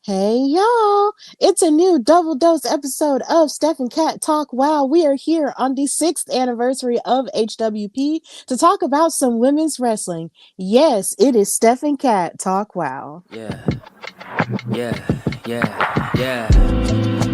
Hey y'all, it's a new double dose episode of Steph Kat Talk WOW. We are here on the 6th anniversary of HWP to talk about some women's wrestling. Yes, it is Steph Kat Talk WOW. Yeah, yeah.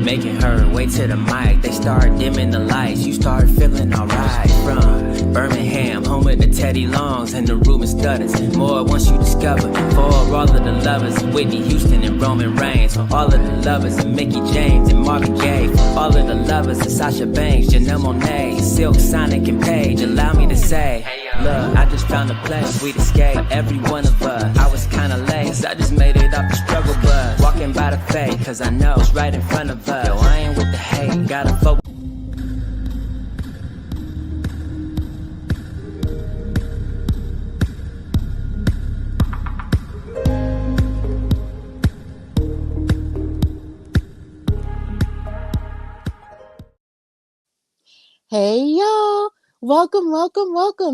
Making her way to the mic. They start dimming the lights. You start feeling alright. From Birmingham, home of the Teddy Longs and the Ruben Studders. More once you discover. For all of the lovers, Whitney Houston and Roman Reigns. For all of the lovers of Mickey James and Marvin Gaye. For all of the lovers of Sasha Banks, Janelle Monáe, Silk, Sonic, and Paige. Allow me to say, look, I just found a place, sweet escape. For every one of us, I was kinda late, so I just made it up the struggle bus. Walking by the fate, cause I know it's right in front of us. Yo, I ain't with the hate, gotta focus. Hey y'all, welcome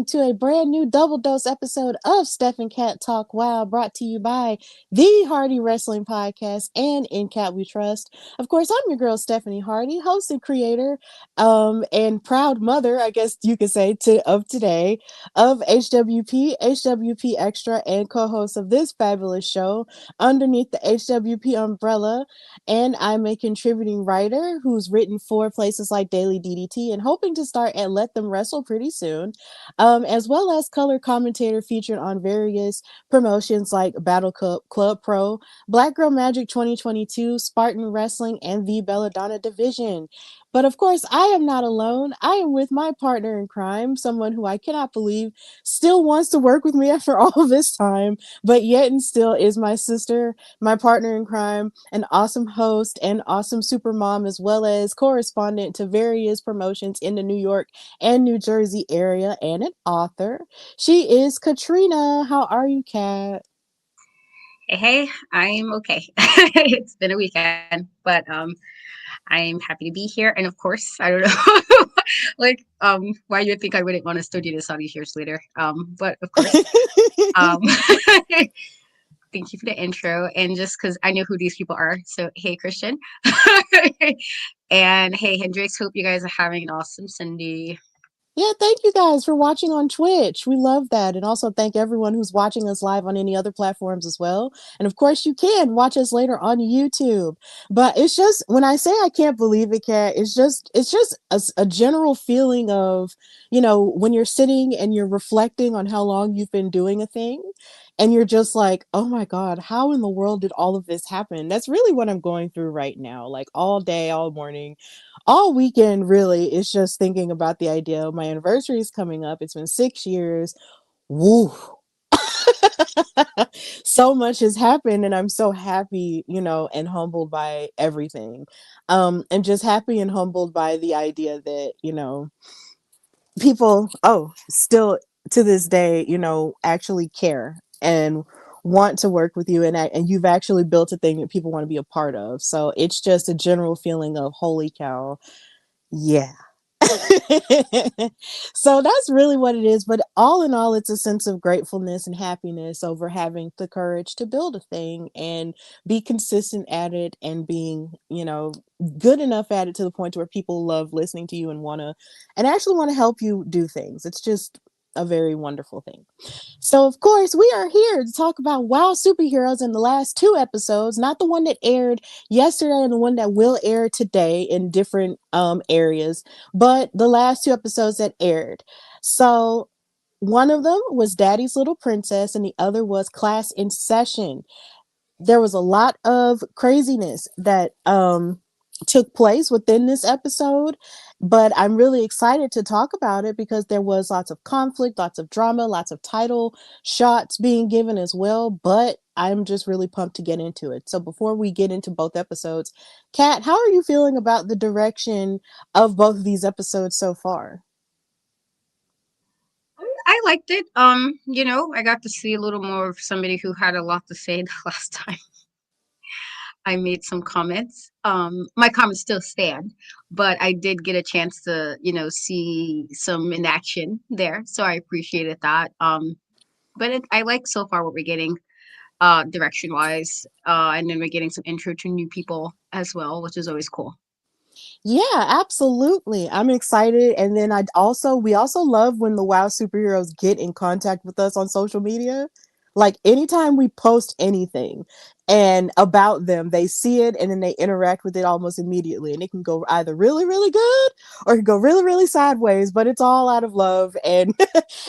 to a brand new double dose episode of Steph Kat Talk WOW, brought to you by the Hardy Wrestling Podcast and In Cat We Trust. Of course, I'm your girl Stephanie Hardy, host and creator, and proud mother, I guess you could say, of today of HWP Extra, and co-host of this fabulous show underneath the HWP umbrella. And I'm a contributing writer who's written for places like Daily DDT and hoping to start at Let Them Wrestle pretty soon, as well as color commentator featured on various promotions like Battle Club Pro, Black Girl Magic 2022, Spartan Wrestling, and the Belladonna Division. But of course, I am not alone. I am with my partner in crime, someone who I cannot believe still wants to work with me after all this time, but yet and still is my sister, my partner in crime, an awesome host and awesome super mom, as well as correspondent to various promotions in the New York and New Jersey area, and an author. She is Katrina. How are you, Kat? Hey, I'm okay. It's been a weekend, but I'm happy to be here. And of course, I don't know, why you would think I wouldn't want to study this all these years later. But of course, um, thank you for the intro, and just because I know who these people are. So hey, Christian, and hey, Hendrix. Hope you guys are having an awesome Sunday. Yeah, thank you guys for watching on Twitch. We love that. And also thank everyone who's watching us live on any other platforms as well. And of course, you can watch us later on YouTube. But it's just, when I say I can't believe it, Kat, it's just a general feeling of, when you're sitting and you're reflecting on how long you've been doing a thing, and you're just like, oh my God, how in the world did all of this happen? That's really what I'm going through right now. Like all day, all morning, all weekend, really, is just thinking about the idea of my anniversary is coming up. It's been 6 years. Woo. So much has happened, and I'm so happy, and humbled by everything. And just happy and humbled by the idea that, people, still to this day, actually care and want to work with you, and you've actually built a thing that people want to be a part of. So it's just a general feeling of holy cow. Yeah. So that's really what it is. But all in all, it's a sense of gratefulness and happiness over having the courage to build a thing and be consistent at it, and being, good enough at it to the point where people love listening to you and actually want to help you do things. It's just a very wonderful thing. So, of course, we are here to talk about WoW superheroes in the last two episodes, not the one that aired yesterday and the one that will air today in different areas, but the last two episodes that aired. So, one of them was Daddy's Little Princess, and the other was Class in Session. There was a lot of craziness that took place within this episode, but I'm really excited to talk about it because there was lots of conflict, lots of drama, lots of title shots being given as well. But I'm just really pumped to get into it. So before we get into both episodes, Kat, how are you feeling about the direction of both of these episodes so far? I liked it. I got to see a little more of somebody who had a lot to say the last time I made some comments. My comments still stand, but I did get a chance to, see some in action there. So I appreciated that. But I like so far what we're getting. direction wise. And then we're getting some intro to new people as well, which is always cool. Yeah, absolutely. I'm excited. And then we also love when the WoW superheroes get in contact with us on social media. Like anytime we post anything and about them, they see it and then they interact with it almost immediately. And it can go either really, really good or it can go really, really sideways, but it's all out of love and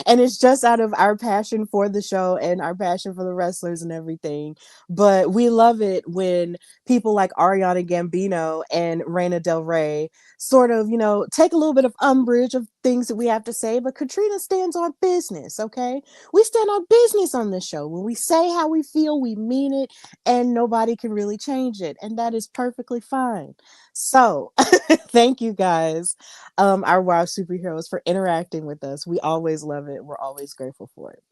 and it's just out of our passion for the show and our passion for the wrestlers and everything. But we love it when people like Arianna Gambino and Reina Del Rey sort of, take a little bit of umbrage of things that we have to say, but Katrina stands on business, okay? We stand on business on this show. When we say how we feel, we mean it, and nobody can really change it. And that is perfectly fine. So, thank you guys, our WoW superheroes, for interacting with us. We always love it. We're always grateful for it.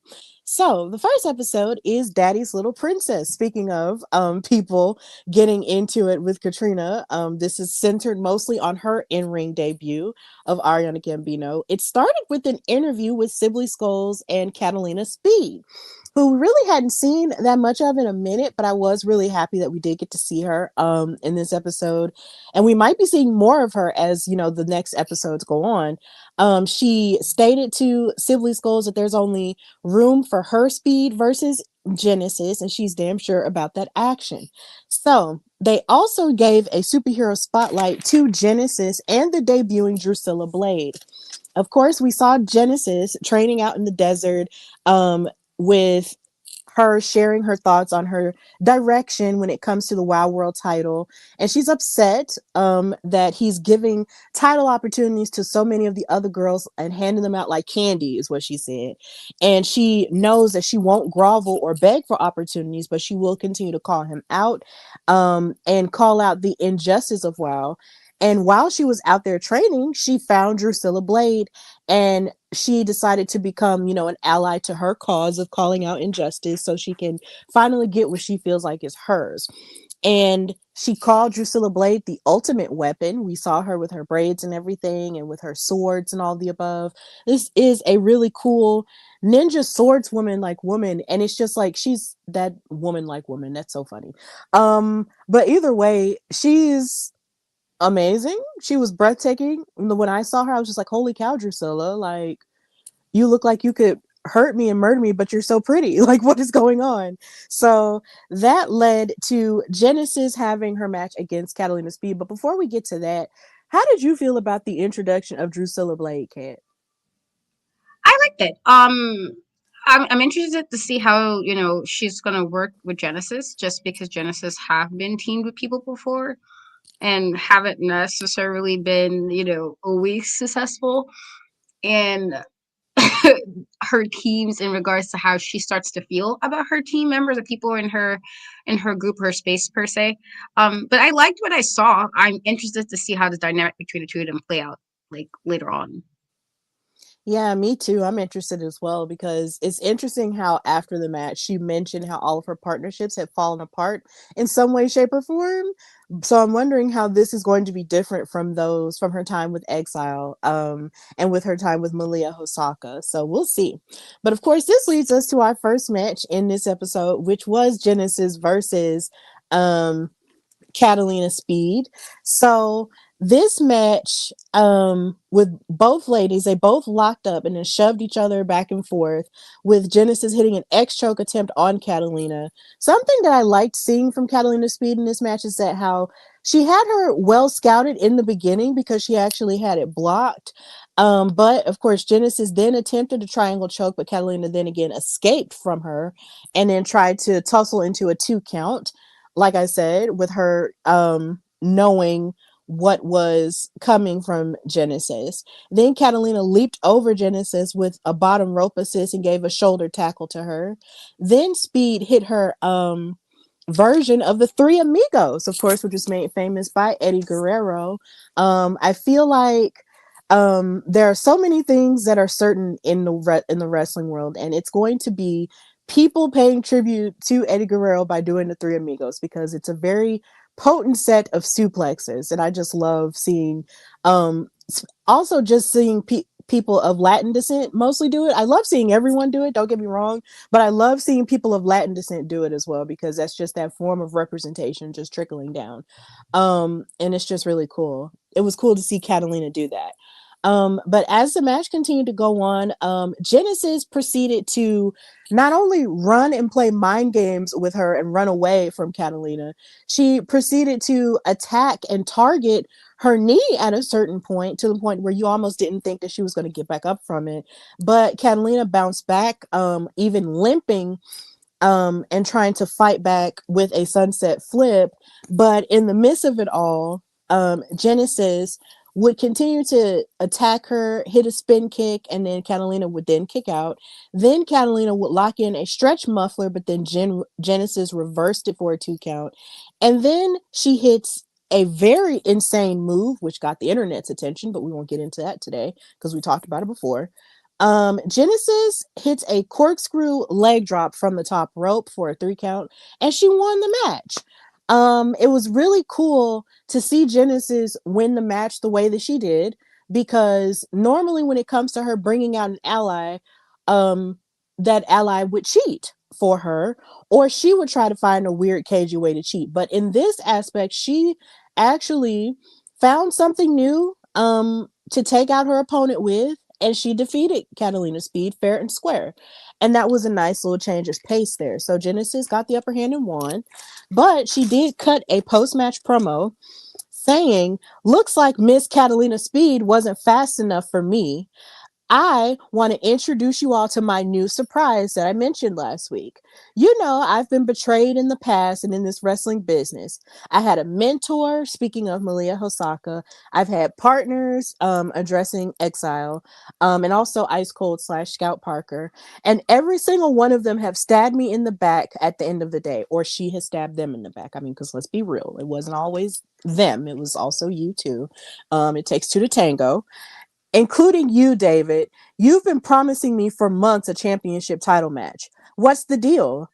So the first episode is Daddy's Little Princess. Speaking of people getting into it with Katrina, this is centered mostly on her in-ring debut of Ariana Gambino. It started with an interview with Sibley Skulls and Catalina Speed, who really hadn't seen that much of in a minute, but I was really happy that we did get to see her in this episode. And we might be seeing more of her as, the next episodes go on. She stated to Sibley Skulls that there's only room for her speed versus Genesis, and she's damn sure about that action. So they also gave a superhero spotlight to Genesis and the debuting Drusilla Blade. Of course, we saw Genesis training out in the desert with her sharing her thoughts on her direction when it comes to the WoW World title. And she's upset that he's giving title opportunities to so many of the other girls and handing them out like candy, is what she said. And she knows that she won't grovel or beg for opportunities, but she will continue to call him out and call out the injustice of WoW. And while she was out there training, she found Drusilla Blade and she decided to become, an ally to her cause of calling out injustice so she can finally get what she feels like is hers. And she called Drusilla Blade the ultimate weapon. We saw her with her braids and everything and with her swords and all the above. This is a really cool ninja swordswoman like woman, and it's just like she's that woman like woman. That's so funny. But either way, she's amazing. She was breathtaking. When I saw her, I was just like, holy cow, Drusilla, like you look like you could hurt me and murder me, but you're so pretty. Like, what is going on? So that led to Genesis having her match against Catalina Speed. But before we get to that, how did you feel about the introduction of Drusilla Blade, Kat? I liked it. I'm interested to see how she's gonna work with Genesis, just because Genesis have been teamed with people before and haven't necessarily been always successful. And her teams in regards to how she starts to feel about her team members, the people in her group, her space per se. But I liked what I saw. I'm interested to see how the dynamic between the two of them play out like later on. Yeah, me too. I'm interested as well because it's interesting how after the match she mentioned how all of her partnerships had fallen apart in some way, shape, or form. So I'm wondering how this is going to be different from her time with Exile, and with her time with Malia Hosaka. So we'll see. But of course, this leads us to our first match in this episode, which was Genesis versus um Catalina Speed. So this match, with both ladies, they both locked up and then shoved each other back and forth, with Genesis hitting an X choke attempt on Catalina. Something that I liked seeing from Catalina Speed in this match is that how she had her well scouted in the beginning because she actually had it blocked. But of course, Genesis then attempted a triangle choke, but Catalina then again escaped from her and then tried to tussle into a 2 count, like I said, with her knowing what was coming from Genesis. Then Catalina leaped over Genesis with a bottom rope assist and gave a shoulder tackle to her. Then Speed hit her version of the Three Amigos, of course, which was made famous by Eddie Guerrero. I feel like there are so many things that are certain in the wrestling world, and it's going to be people paying tribute to Eddie Guerrero by doing the Three Amigos because it's a very potent set of suplexes, and I just love seeing. Also, just seeing people of Latin descent mostly do it. I love seeing everyone do it, don't get me wrong, but I love seeing people of Latin descent do it as well, because that's just that form of representation just trickling down. And it's just really cool. It was cool to see Catalina do that. But as the match continued to go on, Genesis proceeded to not only run and play mind games with her and run away from Catalina, she proceeded to attack and target her knee at a certain point, to the point where you almost didn't think that she was going to get back up from it. But Catalina bounced back, even limping, and trying to fight back with a sunset flip. But in the midst of it all, Genesis would continue to attack her, hit a spin kick, and then Catalina would then kick out. Then Catalina would lock in a stretch muffler, but then Genesis reversed it for a 2 count. And then she hits a very insane move, which got the internet's attention, but we won't get into that today because we talked about it before. Genesis hits a corkscrew leg drop from the top rope for a 3 count, and she won the match. It was really cool to see Genesis win the match the way that she did, because normally when it comes to her bringing out an ally, that ally would cheat for her, or she would try to find a weird cagey way to cheat. But in this aspect, she actually found something new to take out her opponent with, and she defeated Catalina Speed fair and square. And that was a nice little change of pace there. So Genesis got the upper hand and won. But she did cut a post-match promo saying, "Looks like Miss Catalina Speed wasn't fast enough for me. I want to introduce you all to my new surprise that I mentioned last week. You know, I've been betrayed in the past and in this wrestling business. I had a mentor, speaking of Malia Hosaka. I've had partners addressing Exile, and also Ice Cold / Scout Parker. And every single one of them have stabbed me in the back at the end of the day, or she has stabbed them in the back. I mean, because let's be real, it wasn't always them, it was also you too. It takes two to tango, including you, David. You've been promising me for months a championship title match. What's the deal?"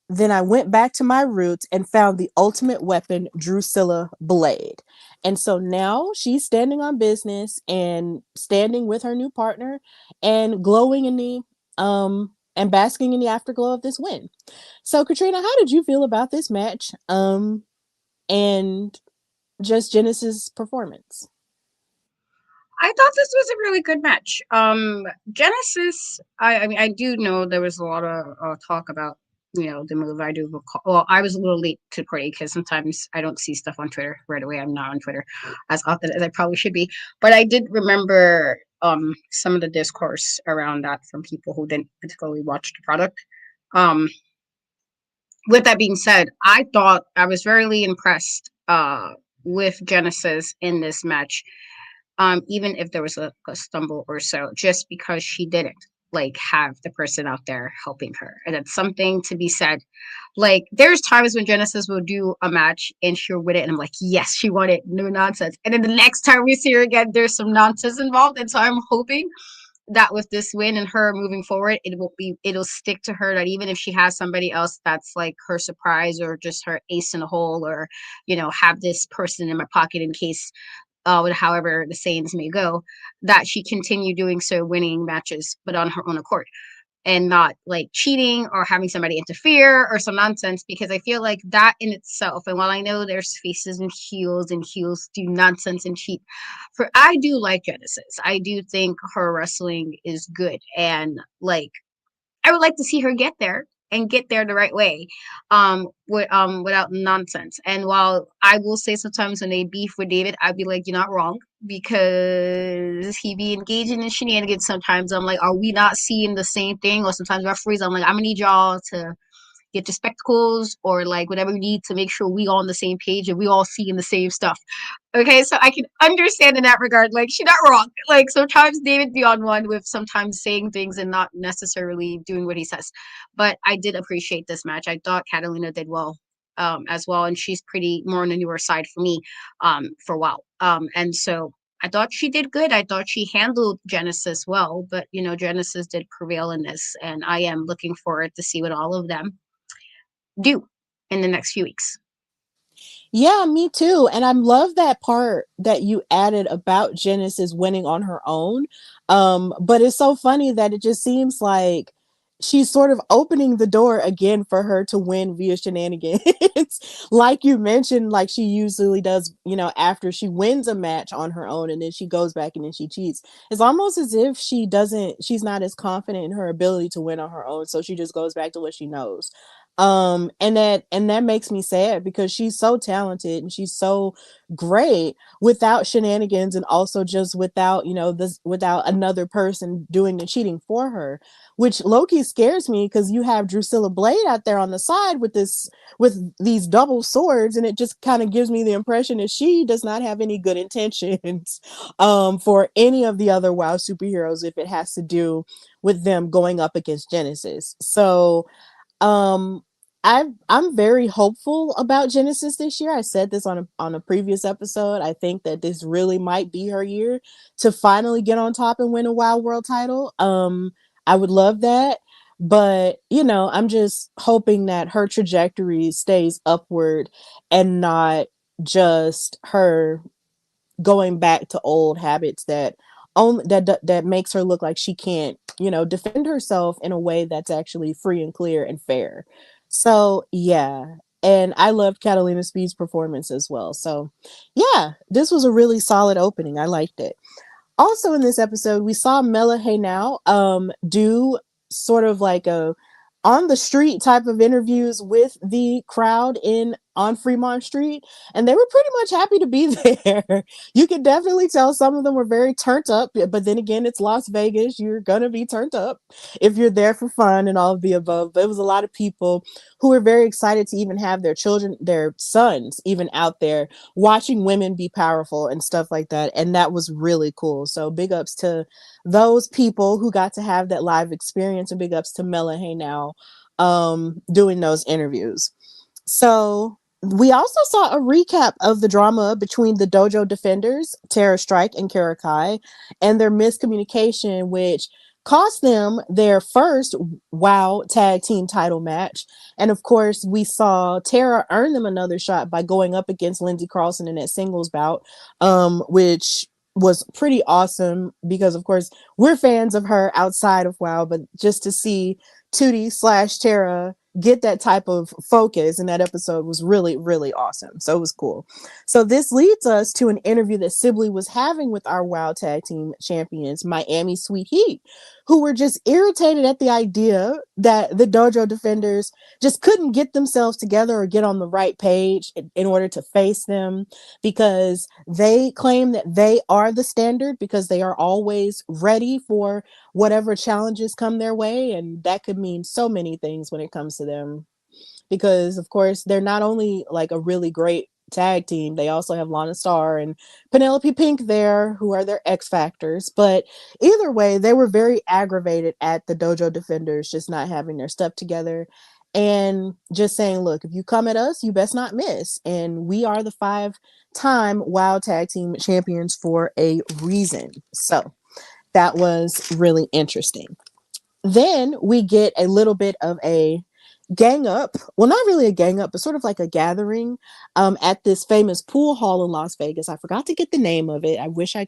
Then I went back to my roots and found the ultimate weapon, Drusilla Blade. And so now she's standing on business and standing with her new partner and glowing in the and basking in the afterglow of this win. So Katrina, how did you feel about this match? And just Genesis' performance? I thought this was a really good match. Genesis, I mean, I do know there was a lot of talk about, the move. I do recall. Well, I was a little late to the party because sometimes I don't see stuff on Twitter right away. I'm not on Twitter as often as I probably should be, but I did remember some of the discourse around that from people who didn't particularly watch the product. Um, with that being said, I thought I was very impressed with Genesis in this match, even if there was a stumble or so, just because she didn't like have the person out there helping her. And it's something to be said. Like, there's times when Genesis will do a match and she'll win it, and I'm like, yes, she won it, no nonsense. And then the next time we see her again, there's some nonsense involved. And so I'm hoping that with this win and her moving forward, it'll stick to her, that even if she has somebody else that's like her surprise or just her ace in the hole, or have this person in my pocket in case, with however the sayings may go, that she continue doing so, winning matches, but on her own accord, and not like cheating or having somebody interfere or some nonsense. Because I feel like that in itself, and while I know there's faces and heels do nonsense and cheat, I do like Genesis. I do think her wrestling is good, and like, I would like to see her get there and get there the right way, without nonsense. And while I will say sometimes when they beef with David, I'd be like, you're not wrong, because he be engaging in shenanigans sometimes. I'm like, are we not seeing the same thing? Or sometimes referees, I'm like, I'm gonna need y'all to get your spectacles or like whatever we need to make sure we all on the same page and we all seeing the same stuff. Okay, so I can understand in that regard. Like, she's not wrong. Like, sometimes David be on one with sometimes saying things and not necessarily doing what he says. But I did appreciate this match. I thought Catalina did well, as well, and she's pretty more on the newer side for me, for a while. And so I thought she did good. I thought she handled Genesis well, but Genesis did prevail in this, and I am looking forward to see what all of them do in the next few weeks. Yeah, me too. And I love that part that you added about Genesis winning on her own. But it's so funny that it just seems like she's sort of opening the door again for her to win via shenanigans. Like you mentioned, like she usually does, after she wins a match on her own and then she goes back and then she cheats. It's almost as if she's not as confident in her ability to win on her own. So she just goes back to what she knows. And that makes me sad because she's so talented and she's so great without shenanigans, and also just without this, without another person doing the cheating for her, which Loki scares me because you have Drusilla Blade out there on the side with these double swords, and it just kind of gives me the impression that she does not have any good intentions for any of the other WoW superheroes if it has to do with them going up against Genesis. So um I'm very hopeful about Genesis this year. I said this on a previous episode. I think that this really might be her year to finally get on top and win a WoW World title. I would love that, but I'm just hoping that her trajectory stays upward and not just her going back to old habits that only that makes her look like she can't defend herself in a way that's actually free and clear and fair. So yeah, and I loved Catalina Speed's performance as well. So yeah, this was a really solid opening. I liked it. Also in this episode, we saw Mela Hey Now do sort of like a on the street type of interviews with the crowd in on Fremont Street, and they were pretty much happy to be there. You could definitely tell some of them were very turned up, but then again, it's Las Vegas. You're gonna be turned up if you're there for fun and all of the above. But it was a lot of people who were very excited to even have their children, their sons, even out there watching women be powerful and stuff like that. And that was really cool. So big ups to those people who got to have that live experience, and big ups to Mela Hey Now doing those interviews. So we also saw a recap of the drama between the Dojo Defenders, Tara Strike and Kara Kai, and their miscommunication, which cost them their first WoW tag team title match. And of course, we saw Tara earn them another shot by going up against Lindsey Carlson in that singles bout, which was pretty awesome because, of course, we're fans of her outside of WoW, but just to see Tootie/Tara get that type of focus in that episode was really, really awesome. So it was cool. So this leads us to an interview that Sibley was having with our WoW Tag Team champions, Miami Sweet Heat, who were just irritated at the idea that the Dojo Defenders just couldn't get themselves together or get on the right page in order to face them, because they claim that they are the standard because they are always ready for whatever challenges come their way. And that could mean so many things when it comes to them, because of course they're not only like a really great tag team, they also have Lana Star and Penelope Pink there, who are their X factors. But either way, they were very aggravated at the Dojo Defenders just not having their stuff together and just saying, look, if you come at us, you best not miss. And we are the 5-time WoW tag team champions for a reason. So that was really interesting. Then we get a little bit of a gang up, well, not really a gang up, but sort of like a gathering at this famous pool hall in Las Vegas. I forgot to get the name of it. I wish I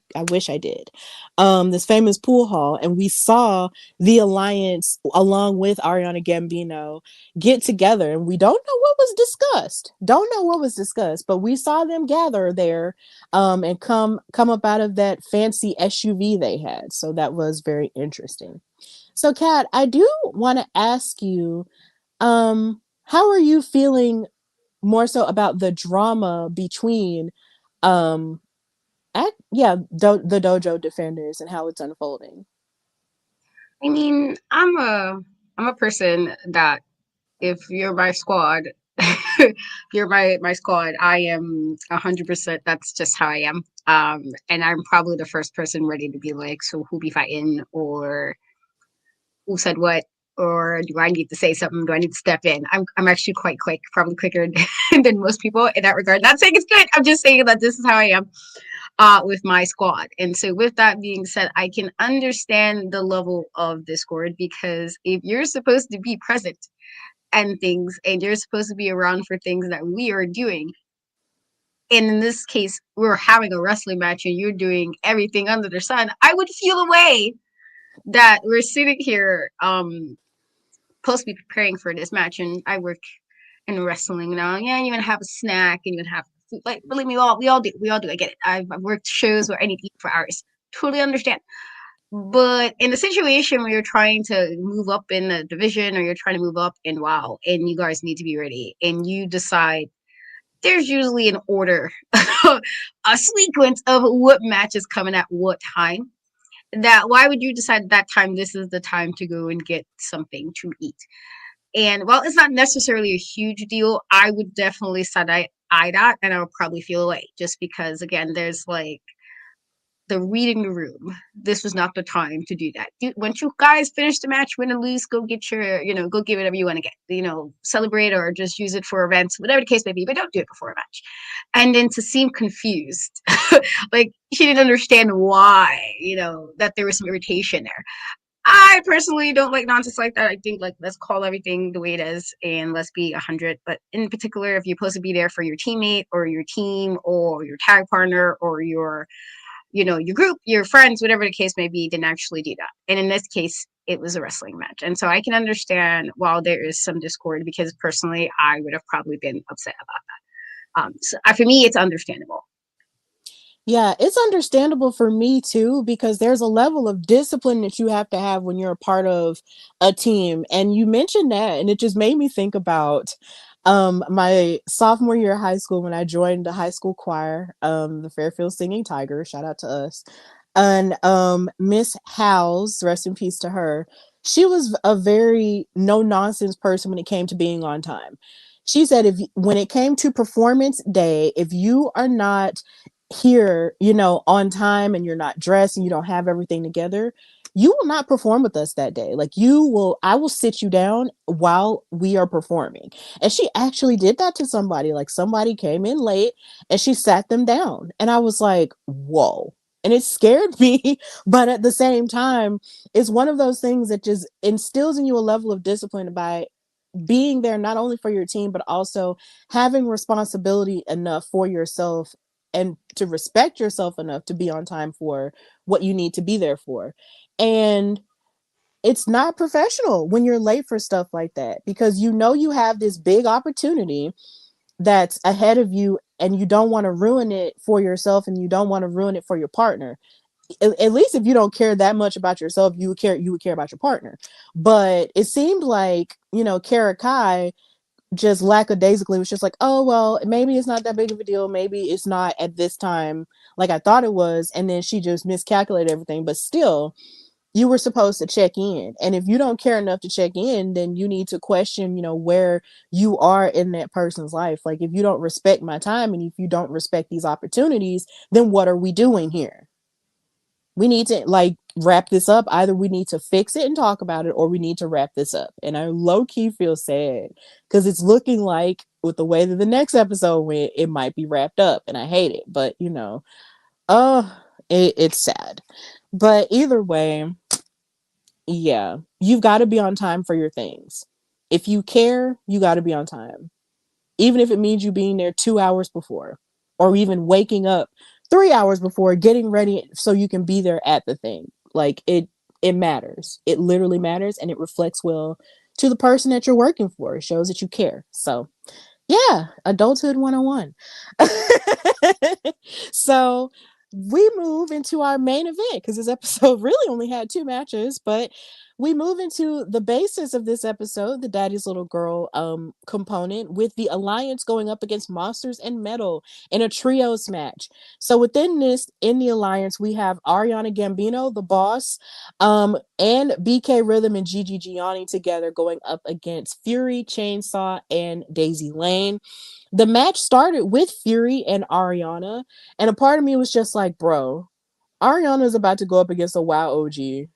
did. This famous pool hall, and we saw the Alliance along with Arianna Gambino get together, and we don't know what was discussed. Don't know what was discussed, but we saw them gather there and come up out of that fancy SUV they had. So that was very interesting. So Kat, I do want to ask you, how are you feeling more so about the drama between um the Dojo Defenders and how it's unfolding? I mean, I'm a person that if you're my squad, you're my squad. I am 100%. That's just how I am. And I'm probably the first person ready to be like, so who be fighting, or who said what, or do I need to say something? Do I need to step in? I'm actually quite quick, probably quicker than most people in that regard. Not saying it's good. I'm just saying that this is how I am with my squad. And so, with that being said, I can understand the level of discord, because if you're supposed to be present and things, and you're supposed to be around for things that we are doing, and in this case, we're having a wrestling match and you're doing everything under the sun, I would feel a way that we're sitting here, supposed to be preparing for this match, and I work in wrestling now. Yeah, you're gonna have a snack and you're gonna have food. Like, believe me, we all do. I get it. I've worked shows where I need to eat for hours. Totally understand. But in a situation where you're trying to move up in the division or you're trying to move up in WoW and you guys need to be ready and you decide there's usually an order, a sequence of what match is coming at what time. That why would you decide that time this is the time to go and get something to eat? And while it's not necessarily a huge deal, I would definitely eye that and I would probably feel away just because again, there's like the reading the room. This was not the time to do that. Once you guys finish the match, win or lose, go get your, go get whatever you want to get. Celebrate or just use it for events, whatever the case may be, but don't do it before a match. And then to seem confused, like she didn't understand why, that there was some irritation there. I personally don't like nonsense like that. I think like let's call everything the way it is and let's be 100. But in particular, if you're supposed to be there for your teammate or your team or your tag partner or your group, your friends, whatever the case may be, didn't actually do that. And in this case, it was a wrestling match. And so I can understand while there is some discord because personally, I would have probably been upset about that. For me, it's understandable. Yeah, it's understandable for me too, because there's a level of discipline that you have to have when you're a part of a team. And you mentioned that, and it just made me think about my sophomore year of high school when I joined the high school choir, the Fairfield Singing Tigers, shout out to us. And Miss Howes, rest in peace to her, she was a very no nonsense person when it came to being on time. She said if when it came to performance day, if you are not here, on time and you're not dressed and you don't have everything together, you will not perform with us that day. Like I will sit you down while we are performing. And she actually did that to somebody. Like somebody came in late and she sat them down. And I was like, whoa. And it scared me. But at the same time, it's one of those things that just instills in you a level of discipline by being there not only for your team, but also having responsibility enough for yourself and to respect yourself enough to be on time for what you need to be there for. And it's not professional when you're late for stuff like that because you have this big opportunity that's ahead of you and you don't want to ruin it for yourself and you don't want to ruin it for your partner. At least if you don't care that much about yourself, you would care about your partner. But it seemed like, Kara Kai just lackadaisically was just like, oh, well, maybe it's not that big of a deal. Maybe it's not at this time like I thought it was. And then she just miscalculated everything. But still, you were supposed to check in. And if you don't care enough to check in, then you need to question, where you are in that person's life. Like, if you don't respect my time and if you don't respect these opportunities, then what are we doing here? We need to like wrap this up. Either we need to fix it and talk about it, or we need to wrap this up. And I low key feel sad because it's looking like with the way that the next episode went, it might be wrapped up, and I hate it. But oh, it's sad. But either way, yeah, you've got to be on time for your things. If you care, you got to be on time, even if it means you being there 2 hours before, or even waking up 3 hours before, getting ready so you can be there at the thing. Like it matters. It literally matters, and it reflects well to the person that you're working for. It shows that you care. So yeah, adulthood 101. So we move into our main event because this episode really only had two matches, but we move into the basis of this episode, the Daddy's Little Girl component, with the Alliance going up against Monsters and Metal in a trios match. So within this, in the Alliance, we have Arianna Gambino, the boss, and BK Rhythm and Gigi Gianni together going up against Fury, Chainsaw, and Daisy Lane. The match started with Fury and Ariana, and a part of me was just like, bro, Ariana's about to go up against a WoW OG.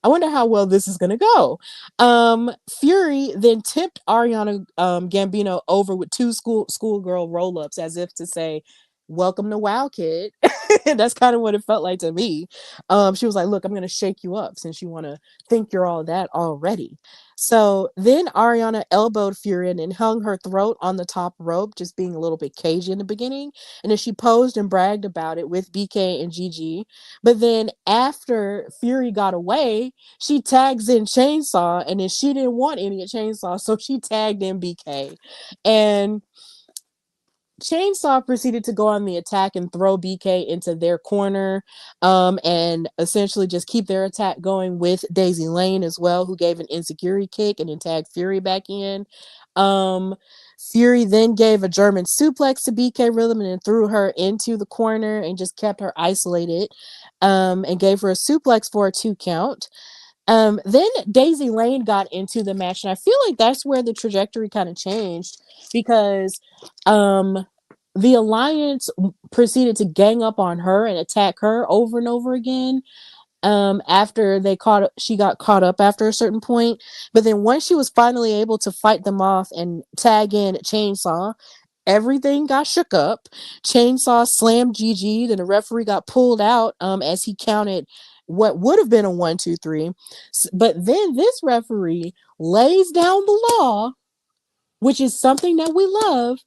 I wonder how well this is gonna go. Fury then tipped Ariana Gambino over with two schoolgirl roll-ups as if to say, welcome to WoW, kid. That's kind of what it felt like to me. She was like, look, I'm gonna shake you up since you want to think you're all that already. So then Arianna elbowed Fury and hung her throat on the top rope, just being a little bit cagey in the beginning. And then she posed and bragged about it with BK and Gigi. But then after Fury got away, she tags in Chainsaw, and then she didn't want any of Chainsaw, so she tagged in BK. And Chainsaw proceeded to go on the attack and throw BK into their corner, and essentially just keep their attack going with Daisy Lane as well, who gave an insecurity kick and then tagged Fury back in. Um, Fury then gave a German suplex to BK Rhythm and then threw her into the corner and just kept her isolated, and gave her a suplex for a 2 count. Then Daisy Lane got into the match, and I feel like that's where the trajectory kind of changed because the Alliance proceeded to gang up on her and attack her over and over again. After she got caught up after a certain point, but then once she was finally able to fight them off and tag in Chainsaw, everything got shook up. Chainsaw slammed Gigi, then the referee got pulled out as he counted what would have been a 1, 2, 3. But then this referee lays down the law, which is something that we love.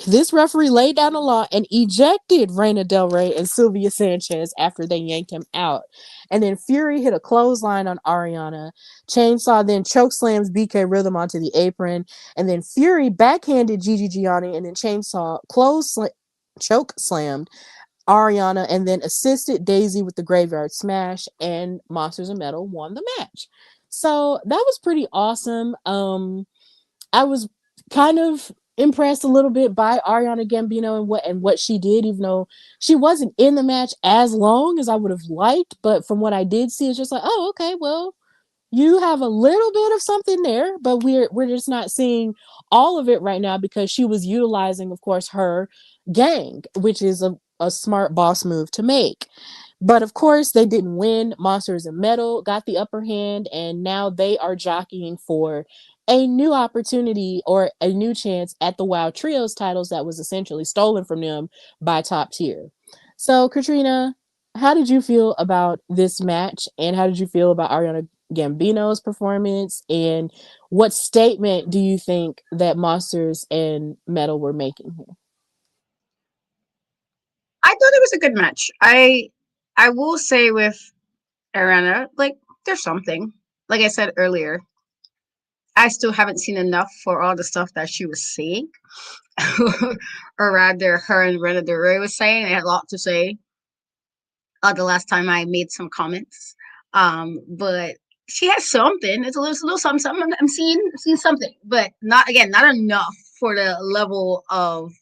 This referee laid down the law and ejected Reina Del Rey and Sylvia Sanchez after they yanked him out. And then Fury hit a clothesline on Arianna. Chainsaw then chokeslams BK Rhythm onto the apron. And then Fury backhanded Gigi Gianni, and then Chainsaw choke slammed Arianna and then assisted Daisy with the graveyard smash, and Monsters of Metal won the match. So that was pretty awesome. I was kind of impressed a little bit by Arianna Gambino and what she did, even though she wasn't in the match as long as I would have liked. But from what I did see, it's just like, oh, okay, well, you have a little bit of something there, but we're just not seeing all of it right now because she was utilizing, of course, her gang, which is a smart boss move to make. But of course, they didn't win. Monsters and Metal got the upper hand, and now they are jockeying for a new opportunity or a new chance at the WoW Trios titles that was essentially stolen from them by Top Tier. So, Katrina, how did you feel about this match, and how did you feel about Ariana Gambino's performance, and what statement do you think that Monsters and Metal were making here? I thought it was a good match. I will say with Ariana, like there's something. Like I said earlier, I still haven't seen enough for all the stuff that she was saying. Or rather her and Rena Del Rey was saying. They had a lot to say the last time I made some comments. But she has something. It's a little something, something. I'm seeing something, but not again, not enough for the level of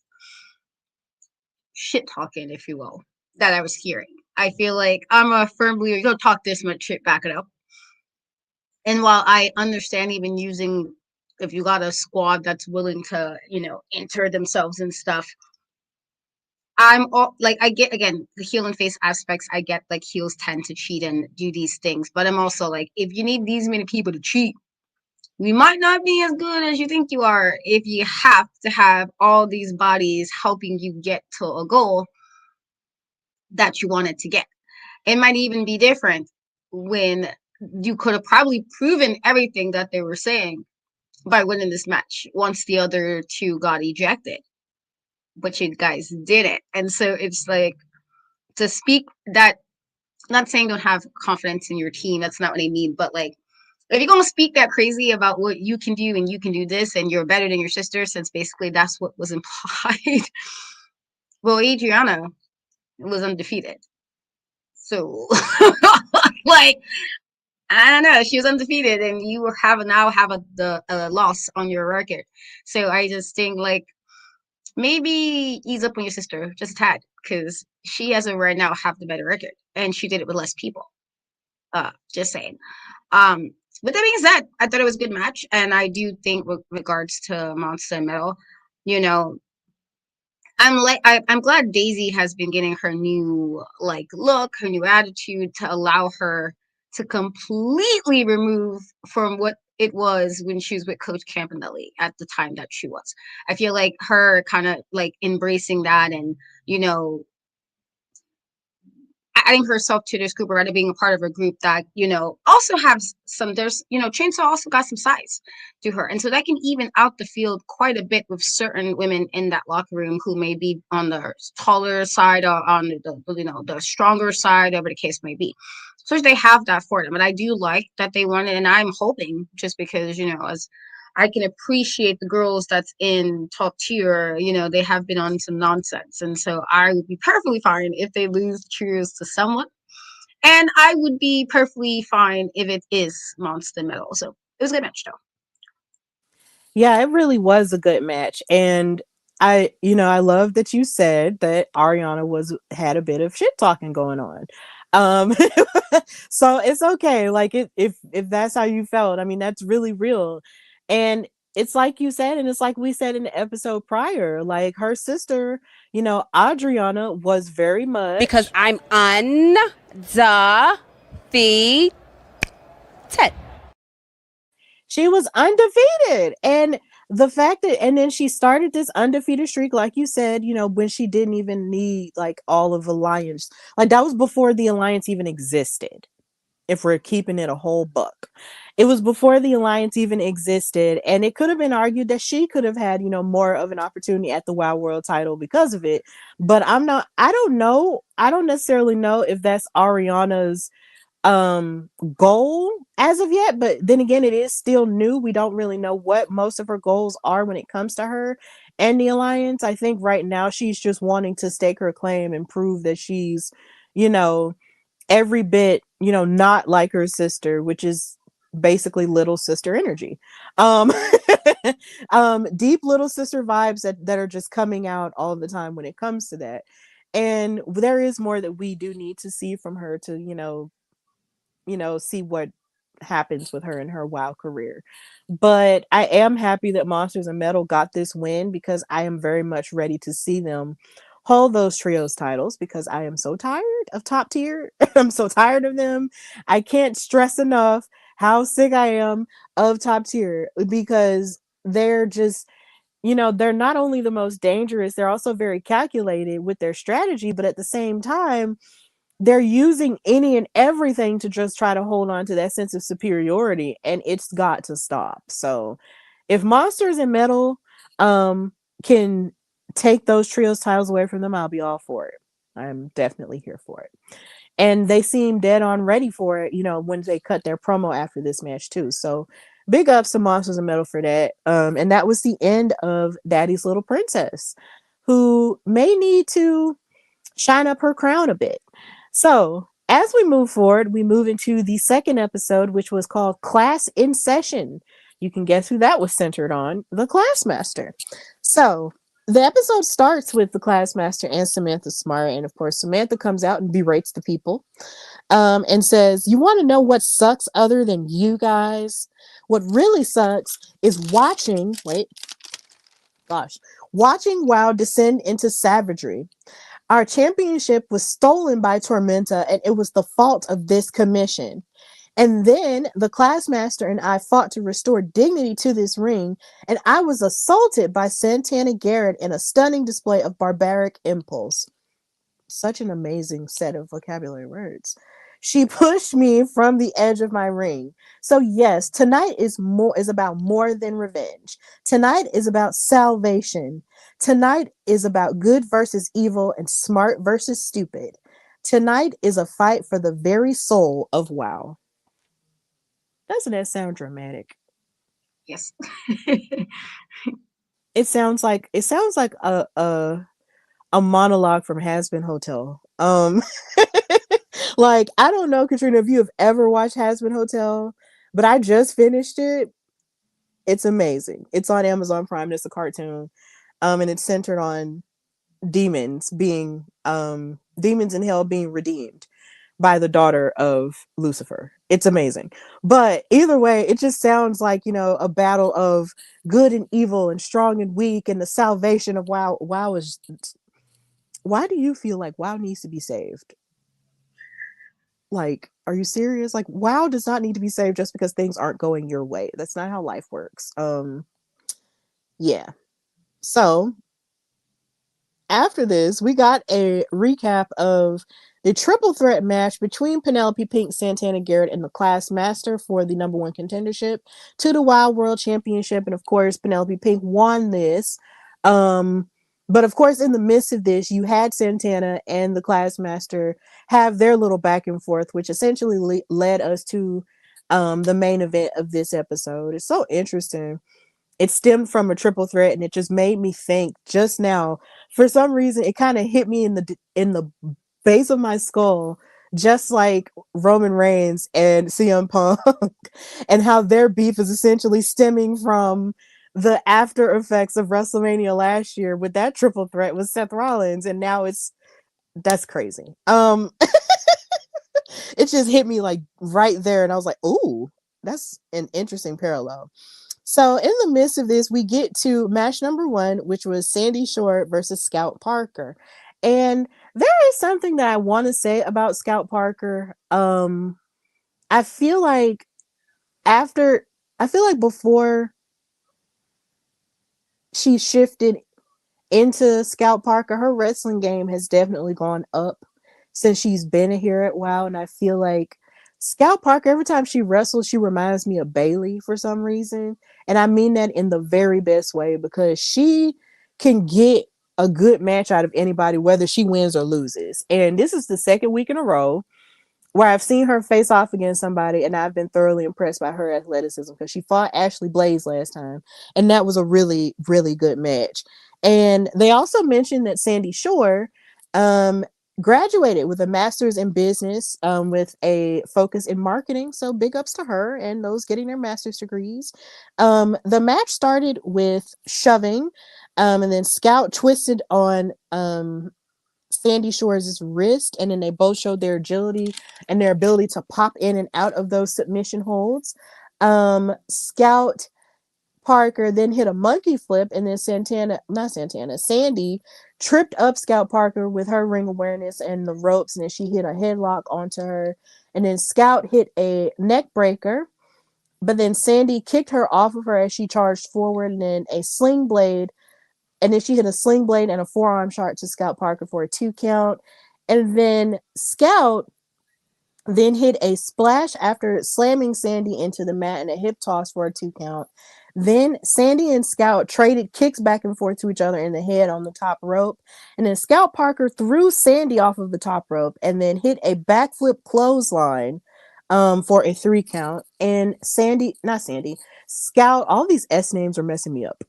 shit talking, if you will, that I was hearing. I feel like I'm a firm believer. You don't talk this much shit, back it up. And while I understand even using, if you got a squad that's willing to, enter themselves and stuff, I'm all like, I get again the heel and face aspects. I get like heels tend to cheat and do these things, but I'm also like, if you need these many people to cheat, we might not be as good as you think you are if you have to have all these bodies helping you get to a goal that you wanted to get. It might even be different when you could have probably proven everything that they were saying by winning this match once the other two got ejected, but you guys didn't. And so it's like, to speak that, not saying don't have confidence in your team, that's not what I mean, but like, if you're gonna speak that crazy about what you can do and you can do this and you're better than your sister, since basically that's what was implied. Well, Adriana was undefeated. So like, I don't know, she was undefeated and you now have a loss on your record. So I just think like, maybe ease up on your sister just a tad, because she as of right now have the better record and she did it with less people. Just saying. Um, with that being said, I thought it was a good match, and I do think with regards to Monster and Metal, you know, I'm glad Daisy has been getting her new like look, her new attitude to allow her to completely remove from what it was when she was with Coach Campanelli at the time that she was. I feel like her kind of like embracing that and, you know, adding herself to this group or rather being a part of a group that, you know, also has some, there's, you know, Chainsaw also got some size to her. And so that can even out the field quite a bit with certain women in that locker room who may be on the taller side or on the you know, the stronger side, whatever the case may be. So they have that for them. And I do like that they want it. And I'm hoping just because, you know, as I can appreciate the girls that's in top tier. You know, they have been on some nonsense. And so I would be perfectly fine if they lose cheers to someone. And I would be perfectly fine if it is Monster Metal. So it was a good match, though. Yeah, it really was a good match. And I love that you said that Arianna was had a bit of shit talking going on. Um so it's okay. Like if that's how you felt, I mean that's really real. And it's like you said, and it's like we said in the episode prior, like her sister, Adriana was very Because much I'm undefeated. she was undefeated. And the fact that, and then she started this undefeated streak, like you said, when she didn't even need like all of Alliance. Like that was before the Alliance even existed. If we're keeping it a whole buck, it was before the Alliance even existed. And it could have been argued that she could have had, more of an opportunity at the WoW World title because of it. But I don't know. I don't necessarily know if that's Ariana's goal as of yet, but then again it is still new. We don't really know what most of her goals are when it comes to her and the Alliance. I think right now she's just wanting to stake her claim and prove that she's you know every bit not like her sister, which is basically little sister energy. um Deep little sister vibes that are just coming out all the time when it comes to that. And there is more that we do need to see from her to see what happens with her in her WoW career. But I am happy that Monsters and Metal got this win because I am very much ready to see them hold those trios titles because I am so tired of top tier. I'm so tired of them. I can't stress enough how sick I am of top tier because they're just they're not only the most dangerous, they're also very calculated with their strategy, but at the same time they're using any and everything to just try to hold on to that sense of superiority, and it's got to stop. So if Monsters and Metal can take those trios titles away from them, I'll be all for it. I'm definitely here for it. And they seem dead on ready for it, when they cut their promo after this match too. So big ups to Monsters and Metal for that. And that was the end of Daddy's Little Princess, who may need to shine up her crown a bit. So, as we move forward, we move into the second episode, which was called Class in Session. You can guess who that was centered on, the Classmaster. So, the episode starts with the Classmaster and Samantha Smart. And of course, Samantha comes out and berates the people and says, "You want to know what sucks other than you guys? What really sucks is watching WoW descend into savagery. Our championship was stolen by Tormenta, and it was the fault of this commission. And then the Classmaster and I fought to restore dignity to this ring, and I was assaulted by Santana Garrett in a stunning display of barbaric impulse." Such an amazing set of vocabulary words. "She pushed me from the edge of my ring. So yes, tonight is about more than revenge. Tonight is about salvation. Tonight is about good versus evil and smart versus stupid. Tonight is a fight for the very soul of WoW." Doesn't that sound dramatic? Yes. It sounds like a monologue from Has Been Hotel. Like, I don't know, Katrina, if you have ever watched Has Been Hotel, but I just finished it. It's amazing. It's on Amazon Prime. It's a cartoon. And it's centered on demons in hell being redeemed by the daughter of Lucifer. It's amazing. But either way, it just sounds like, a battle of good and evil and strong and weak and the salvation of WoW. Why do you feel like WoW needs to be saved? Like, are you serious? Like, WoW does not need to be saved just because things aren't going your way. That's not how life works. Yeah. So after this, we got a recap of the triple threat match between Penelope Pink, Santana Garrett, and the Class Master for the number one contendership to the Wild World Championship. And of course, Penelope Pink won this. But of course, in the midst of this, you had Santana and the Class Master have their little back and forth, which essentially led us to the main event of this episode. It's so interesting. It stemmed from a triple threat, and it just made me think just now. For some reason, it kind of hit me in the base of my skull, just like Roman Reigns and CM Punk, and how their beef is essentially stemming from the after effects of WrestleMania last year with that triple threat with Seth Rollins, and now that's crazy. It just hit me like right there, and I was like, "Ooh, that's an interesting parallel." So in the midst of this, we get to match number one, which was Sandy Short versus Scout Parker. And there is something that I want to say about Scout Parker. I feel like after, I feel like before she shifted into Scout Parker, her wrestling game has definitely gone up since she's been here at WoW. And I feel like Scout Parker, every time she wrestles, she reminds me of Bailey for some reason. And I mean that in the very best way, because she can get a good match out of anybody, whether she wins or loses. And this is the second week in a row where I've seen her face off against somebody, and I've been thoroughly impressed by her athleticism, because she fought Ashley Blaze last time, and that was a really, really good match. And they also mentioned that Sandy Shore um, graduated with a master's in business with a focus in marketing. So big ups to her and those getting their master's degrees. The match started with shoving, and then Scout twisted on Sandy Shore's wrist, and then they both showed their agility and their ability to pop in and out of those submission holds. Scout Parker then hit a monkey flip, and then Sandy tripped up Scout Parker with her ring awareness and the ropes, and then she hit a headlock onto her. And then Scout hit a neck breaker, but then Sandy kicked her off of her as she charged forward, and then a sling blade, and then she hit a sling blade and a forearm shot to Scout Parker for a 2 count. And then Scout then hit a splash after slamming Sandy into the mat and a hip toss for a 2 count. Then Sandy and Scout traded kicks back and forth to each other in the head on the top rope. And then Scout Parker threw Sandy off of the top rope and then hit a backflip clothesline for a 3 count. And Scout, all these S names are messing me up.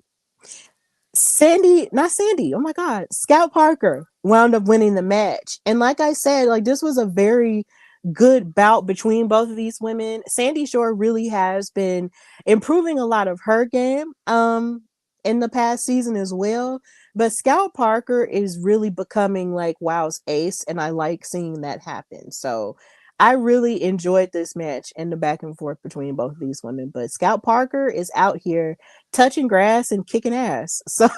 Not Sandy, oh my God, Scout Parker wound up winning the match. And like I said, like, this was a very good bout between both of these women. Sandy Shore really has been improving a lot of her game in the past season as well. But Scout Parker is really becoming like WoW's ace, and I like seeing that happen. So I really enjoyed this match and the back and forth between both of these women. But Scout Parker is out here touching grass and kicking ass. So,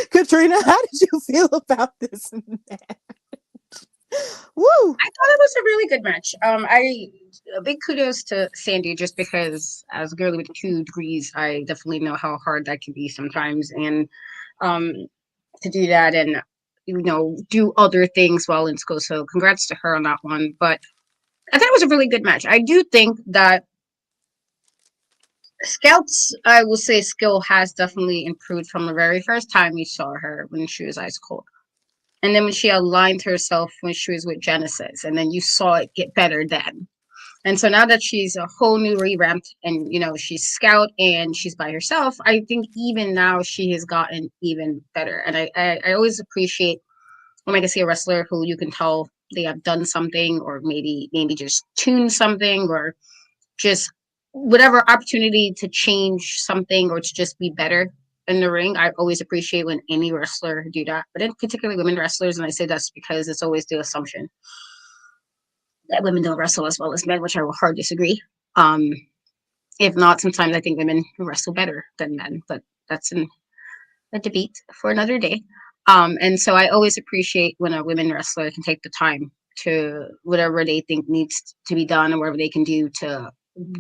Katrina, how did you feel about this match? Woo! I thought it was a really good match. A big kudos to Sandy, just because as a girl with 2 degrees, I definitely know how hard that can be sometimes, and to do that and do other things while in school. So congrats to her on that one. But I thought it was a really good match. I do think that Scout's, I will say, skill has definitely improved from the very first time you saw her when she was ice cold. And then when she aligned herself when she was with Genesis, and then you saw it get better then. And so now that she's a whole new revamped, and she's Scout and she's by herself, I think even now she has gotten even better. And I always appreciate when I can see a wrestler who you can tell they have done something, or maybe just tuned something, or just whatever opportunity to change something or to just be better in the ring. I always appreciate when any wrestler do that, but in particularly women wrestlers. And I say that's because it's always the assumption that women don't wrestle as well as men, which I will hard disagree. If not, sometimes I think women wrestle better than men, but that's a debate for another day. And so I always appreciate when a women wrestler can take the time to whatever they think needs to be done or whatever they can do to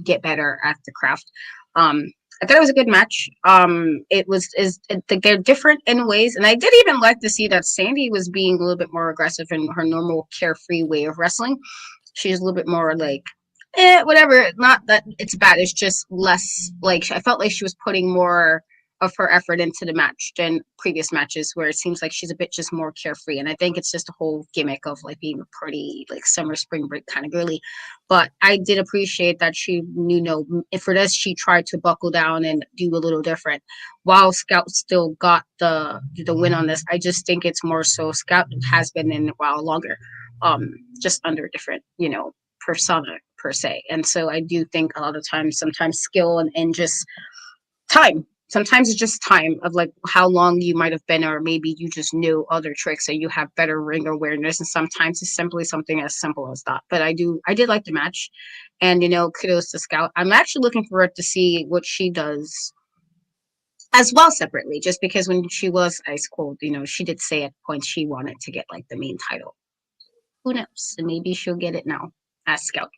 get better at the craft. Um, I thought it was a good match. It was is they're different in ways, and I did even like to see that Sandy was being a little bit more aggressive in her normal carefree way of wrestling. She's a little bit more like, whatever. Not that it's bad. It's just less like I felt like she was putting more of her effort into the match than previous matches where it seems like she's a bit just more carefree. And I think it's just a whole gimmick of like being a pretty like summer spring break kind of girly. But I did appreciate that she, for this she tried to buckle down and do a little different. While Scout still got the win on this, I just think it's more so Scout has been in a while longer, just under a different, persona per se. And so I do think a lot of times, sometimes skill and just time. Sometimes it's just time of like how long you might have been, or maybe you just knew other tricks and you have better ring awareness. And sometimes it's simply something as simple as that. But I did like the match, and kudos to Scout. I'm actually looking forward to see what she does as well separately, just because when she was Ice Cold, she did say at points she wanted to get like the main title. Who knows? And maybe she'll get it now as Scout.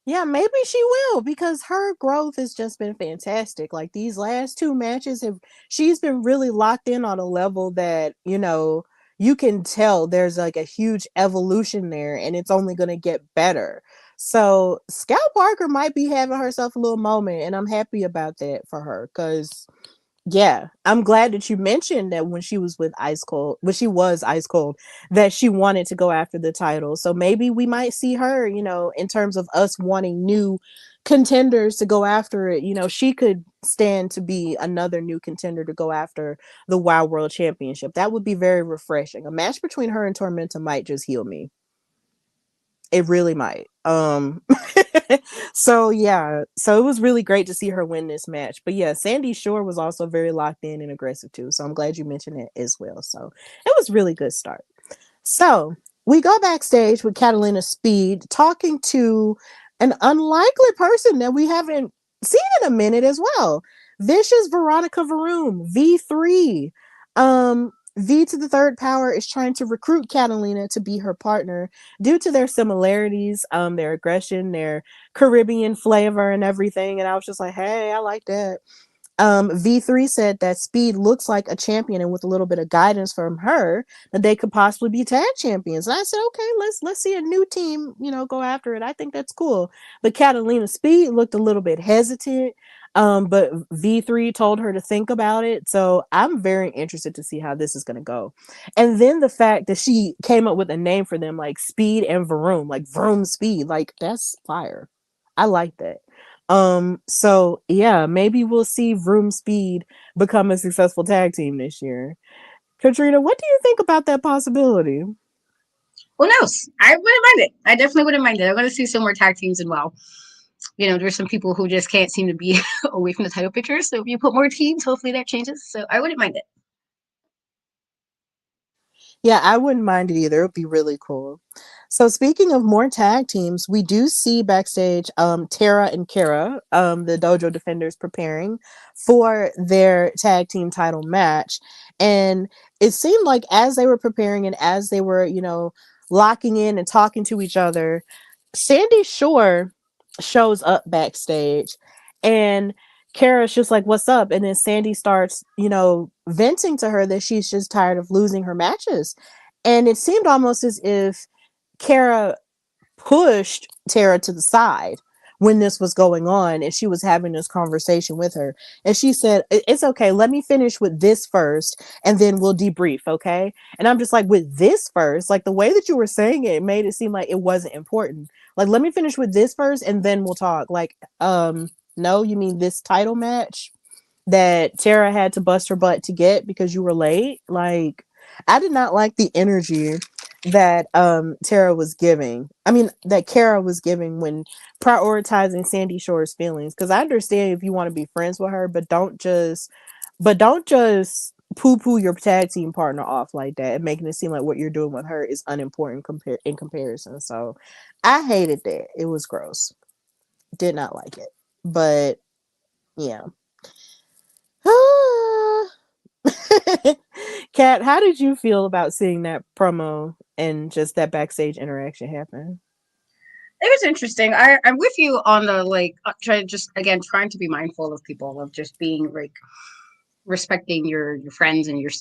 Yeah, maybe she will, because her growth has just been fantastic. Like these last two matches she's been really locked in on a level that, you can tell there's like a huge evolution there and it's only going to get better. So Scout Parker might be having herself a little moment, and I'm happy about that for her, because yeah, I'm glad that you mentioned that when she was Ice Cold, that she wanted to go after the title. So maybe we might see her, in terms of us wanting new contenders to go after it. She could stand to be another new contender to go after the WoW World Championship. That would be very refreshing. A match between her and Tormenta might just heal me. It really might. So yeah, so it was really great to see her win this match. But yeah, Sandy Shore was also very locked in and aggressive too. So I'm glad you mentioned it as well. So it was really good start. So we go backstage with Catalina Speed talking to an unlikely person that we haven't seen in a minute as well. Vicious Veronica Varoom, V3. V to the third power is trying to recruit Catalina to be her partner due to their similarities, their aggression, their Caribbean flavor and everything. And I was just like, hey, I like that. V3 said that Speed looks like a champion, and with a little bit of guidance from her, that they could possibly be tag champions. And I said, okay, let's see a new team, go after it. I think that's cool. But Catalina Speed looked a little bit hesitant. But V3 told her to think about it. So I'm very interested to see how this is gonna go. And then the fact that she came up with a name for them, like Speed and Vroom, like Vroom Speed, like that's fire. I like that. So yeah, maybe we'll see Vroom Speed become a successful tag team this year. Katrina, what do you think about that possibility? Who knows? I wouldn't mind it. I definitely wouldn't mind it. I want to see some more tag teams and WoW. There's some people who just can't seem to be away from the title picture. So if you put more teams, hopefully that changes. So I wouldn't mind it. Yeah, I wouldn't mind it either. It would be really cool. So speaking of more tag teams, we do see backstage Tara and Kara, the Dojo Defenders, preparing for their tag team title match. And it seemed like as they were preparing and as they were, locking in and talking to each other, Sandy Shore shows up backstage, and Kara's just like, what's up? And then Sandy starts, venting to her that she's just tired of losing her matches. And it seemed almost as if Kara pushed Tara to the side when this was going on, and she was having this conversation with her. And she said, it's okay, let me finish with this first and then we'll debrief, okay? And I'm just like, with this first, like the way that you were saying it made it seem like it wasn't important. Like, let me finish with this first and then we'll talk. Like, no, you mean this title match that Tara had to bust her butt to get because you were late? Like, I did not like the energy that Tara was giving. I mean, that Kara was giving when prioritizing Sandy Shore's feelings. Because I understand if you want to be friends with her, but don't just poo-poo your tag team partner off like that and making it seem like what you're doing with her is unimportant in comparison. So I hated that. It was gross. Did not like it. But yeah. Kat, how did you feel about seeing that promo and just that backstage interaction happened. It was interesting. I'm with you on the like trying to be mindful of people, of just being like respecting your friends and your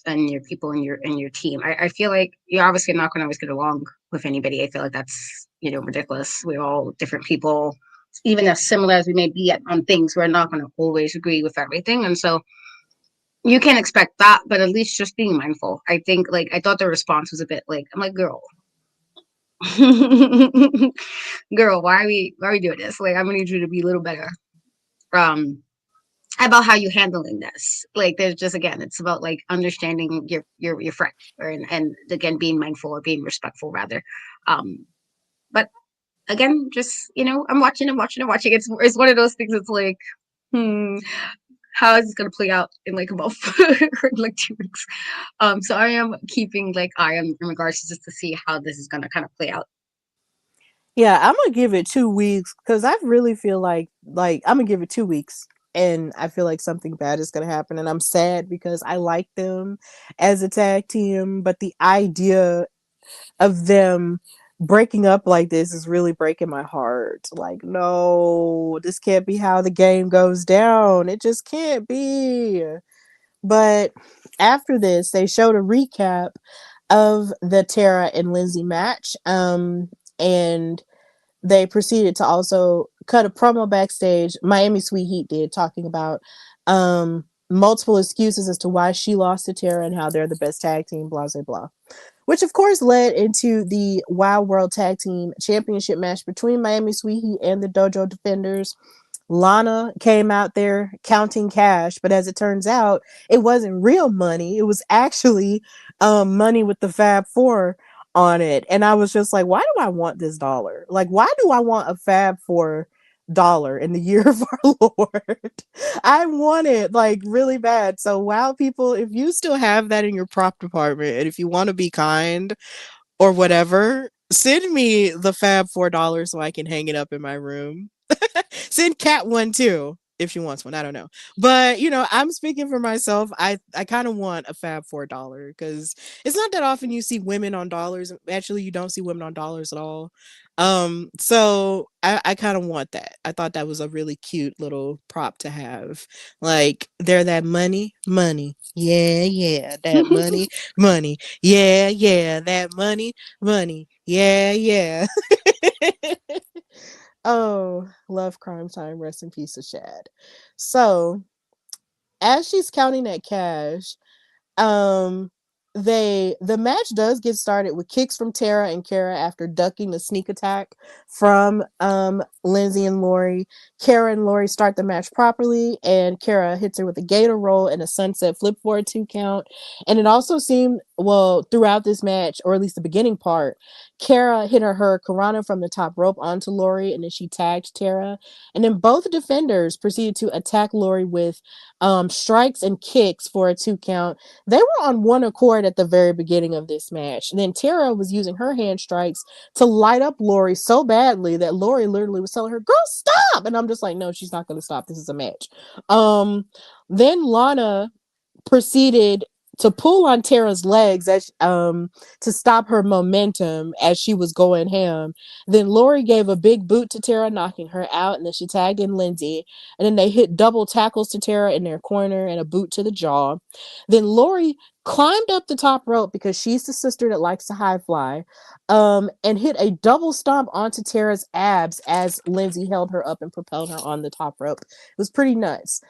people and your team. I feel like you're obviously not going to always get along with anybody. I feel like that's ridiculous. We're all different people, even as similar as we may be on things. We're not going to always agree with everything, and so you can expect that. But at least just being mindful. I think like I thought the response was a bit like I'm like girl. Girl, why are we doing this? Like, I'm gonna need you to be a little better. Um, about how you handling this. Like, there's just again, it's about like understanding your friend, and again being mindful or being respectful rather. But again, just I'm watching. It's one of those things. It's like, hmm, how is this gonna play out in like a month or in like 2 weeks? So I am keeping like eye on in regards to just to see how this is gonna kind of play out. Yeah, I'm gonna give it 2 weeks because I really feel like I'm gonna give it 2 weeks, and I feel like something bad is gonna happen, and I'm sad because I like them as a tag team, but the idea of them breaking up like this is really breaking my heart. Like, no, this can't be how the game goes down. It just can't be. But after this, they showed a recap of the Tara and Lindsey match. And they proceeded to also cut a promo backstage. Miami Sweet Heat did, talking about multiple excuses as to why she lost to Tara and how they're the best tag team, blah, blah, blah. Which, of course, led into the WOW World Tag Team Championship match between Miami Sweet Heat and the Dojo Defenders. Lana came out there counting cash, but as it turns out, it wasn't real money. It was actually money with the Fab Four on it. And I was just like, why do I want this dollar? Like, why do I want a Fab Four dollar in the year of our Lord? I want it like really bad. So, wow, people, if you still have that in your prop department and if you want to be kind or whatever, send me the Fab $4 so I can hang it up in my room. Send Cat one too if she wants one. I don't know, but I'm speaking for myself. I kind of want a Fab $4 because it's not that often you see women on dollars. Actually, you don't see women on dollars at all. So I kind of want that. I thought that was a really cute little prop to have. Like they're that money, yeah, yeah, that money, yeah, yeah, that money, yeah, yeah. Oh, love Crime Time. Rest in peace of Shad. So, as she's counting that cash, um the match does get started with kicks from Tara and Kara after ducking the sneak attack from Lindsey and Laurie. Kara and Laurie start the match properly, and Kara hits her with a gator roll and a sunset flip for a 2 count. And it also seemed, well, throughout this match, or at least the beginning part, Kara hit her Karana from the top rope onto Laurie, and then she tagged Tara. And then both defenders proceeded to attack Laurie with strikes and kicks for a 2 count. They were on one accord at the very beginning of this match. And then Tara was using her hand strikes to light up Laurie so badly that Laurie literally was telling her, "Girl, stop!" And I'm just like, no, she's not going to stop. This is a match. Then Lana proceeded to pull on Tara's legs as to stop her momentum as she was going ham. Then Laurie gave a big boot to Tara, knocking her out, and then she tagged in Lindsey. And then they hit double tackles to Tara in their corner and a boot to the jaw. Then Laurie climbed up the top rope because she's the sister that likes to high fly, and hit a double stomp onto Tara's abs as Lindsey held her up and propelled her on the top rope. It was pretty nuts.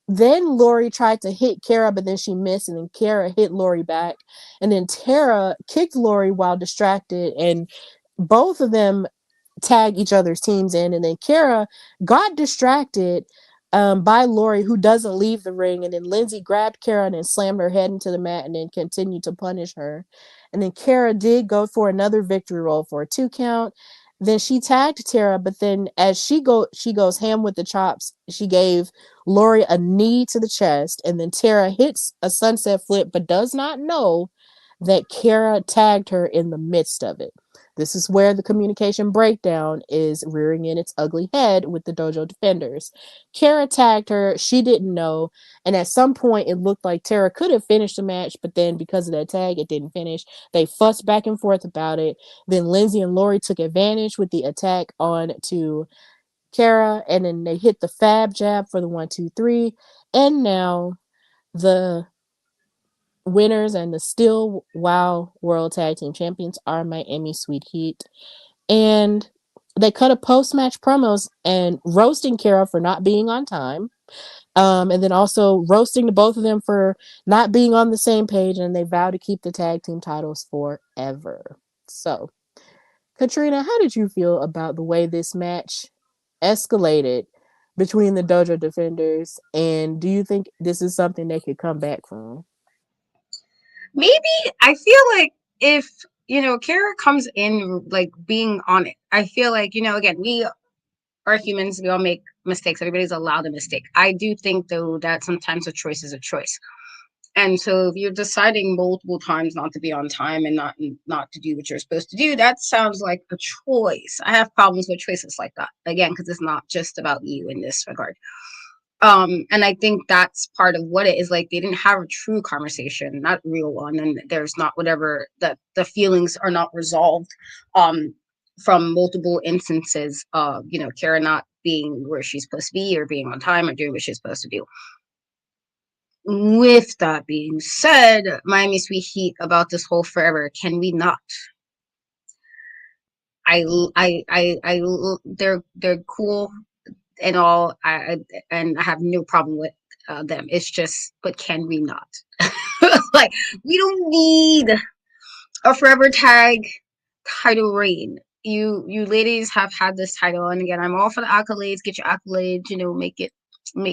Then Laurie tried to hit Kara, but then she missed, and then Kara hit Laurie back. And then Tara kicked Laurie while distracted, and both of them tag each other's teams in. And then Kara got distracted by Laurie, who doesn't leave the ring. And then Lindsey grabbed Kara and slammed her head into the mat and then continued to punish her. And then Kara did go for another victory roll for a 2 count. Then she tagged Tara, but then as she goes ham with the chops, she gave Laurie a knee to the chest, and then Tara hits a sunset flip, but does not know that Kara tagged her in the midst of it. This is where the communication breakdown is rearing in its ugly head with the Dojo Defenders. Kara tagged her. She didn't know. And at some point, it looked like Tara could have finished the match, but then because of that tag, it didn't finish. They fussed back and forth about it. Then Lindsey and Laurie took advantage with the attack on to Kara, and then they hit the fab jab for the 1, 2, 3. And now the winners and the still WoW World Tag Team Champions are Miami Sweet Heat. And they cut a post-match promos and roasting Kara for not being on time. And then also roasting the both of them for not being on the same page, and they vow to keep the tag team titles forever. So, Katrina, how did you feel about the way this match escalated between the Dojo Defenders, and do you think this is something they could come back from? Maybe I feel like if Kara comes in like being on it, I feel like again we are humans. We all make mistakes. Everybody's allowed a mistake. I do think though that sometimes a choice is a choice. And so if you're deciding multiple times not to be on time and not to do what you're supposed to do, that sounds like a choice. I have problems with choices like that. Again, because it's not just about you in this regard. And I think that's part of what it is. Like they didn't have a true conversation, not real one, and there's not whatever that the feelings are not resolved from multiple instances of Kara not being where she's supposed to be or being on time or doing what she's supposed to do. With that being said, Miami Sweet Heat about this whole forever, can we not? I they're cool and all. And I have no problem with them. It's just, but can we not? Like we don't need a forever tag title reign. You ladies have had this title, and again, I'm all for the accolades. Get your accolades, make it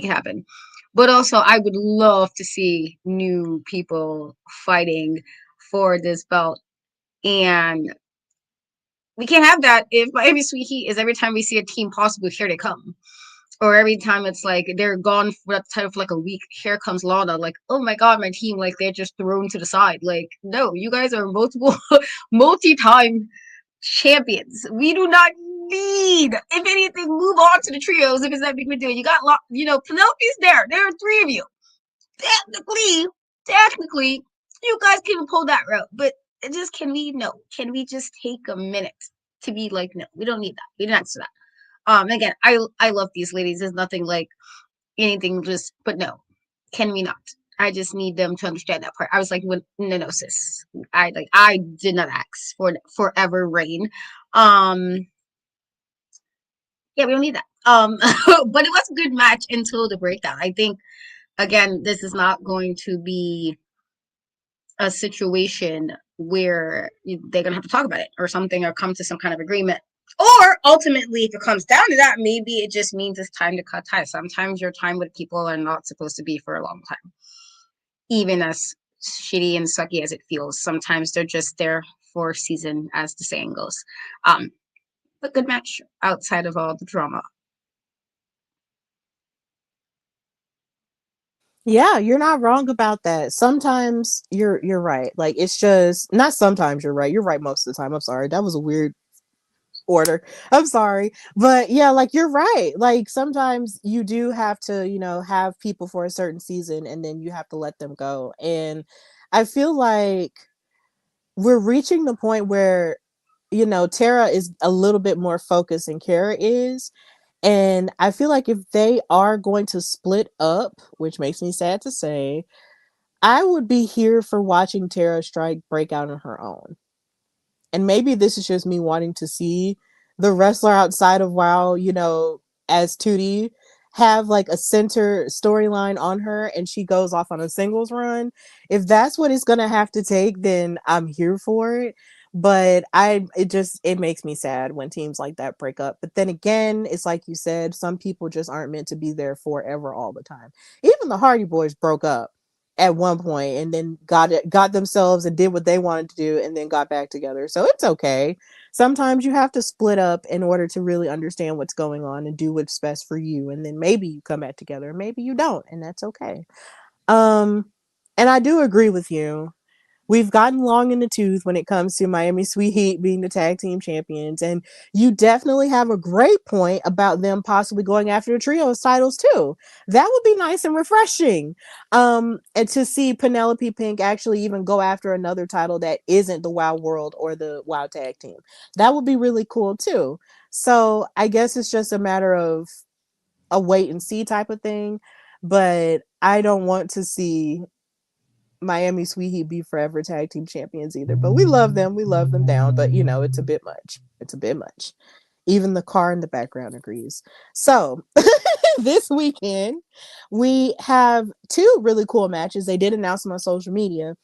happen. But also, I would love to see new people fighting for this belt, and we can't have that if Miami Sweet Heat is every time we see a team possible, here they come. Or every time it's like they're gone for that title for like a week, here comes Lana. Like, oh my god, my team, like they're just thrown to the side. Like, no, you guys are multiple, multi-time champions. We do not need, if anything, move on to the trios if it's that big of a deal. You got, Penelope's there. There are three of you. Technically, you guys can pull that route, but just can we no? Can we just take a minute to be like, no, we don't need that. We don't answer that. Again, I love these ladies. There's nothing like anything, just but no, can we not? I just need them to understand that part. I was like, when no, sis, I did not ask for forever reign. Yeah, we don't need that. But it was a good match until the breakdown. I think again, this is not going to be a situation where they're gonna have to talk about it or something or come to some kind of agreement. Or ultimately, if it comes down to that, maybe it just means it's time to cut ties. Sometimes your time with people are not supposed to be for a long time, even as shitty and sucky as it feels. Sometimes they're just there for a season, as the saying goes. But good match outside of all the drama. Yeah, you're not wrong about that. Sometimes you're right. Like it's just not sometimes you're right. You're right most of the time. I'm sorry. That was a weird order. I'm sorry. But yeah, like you're right. Like sometimes you do have to, have people for a certain season and then you have to let them go. And I feel like we're reaching the point where, Tara is a little bit more focused than Kara is. And I feel like if they are going to split up, which makes me sad to say, I would be here for watching Tara Strike break out on her own. And maybe this is just me wanting to see the wrestler outside of WoW, as Tootie have like a center storyline on her and she goes off on a singles run. If that's what it's gonna have to take, then I'm here for it. But it makes me sad when teams like that break up. But then again, it's like you said, some people just aren't meant to be there forever all the time. Even the Hardy Boys broke up at one point and then got themselves and did what they wanted to do and then got back together. So it's okay. Sometimes you have to split up in order to really understand what's going on and do what's best for you, and then maybe you come back together, maybe you don't, and that's okay. And I do agree with you we've gotten long in the tooth when it comes to Miami Sweet Heat being the tag team champions. And you definitely have a great point about them possibly going after the trios titles too. That would be nice and refreshing. And to see Penelope Pink actually even go after another title that isn't the WoW World or the WoW Tag Team. That would be really cool too. So I guess it's just a matter of a wait and see type of thing. But I don't want to see Miami Sweet Heat be forever tag team champions either. But we love them. We love them down. But you know, it's a bit much. It's a bit much. Even the car in the background agrees. So this weekend, we have two really cool matches. They did announce them on social media.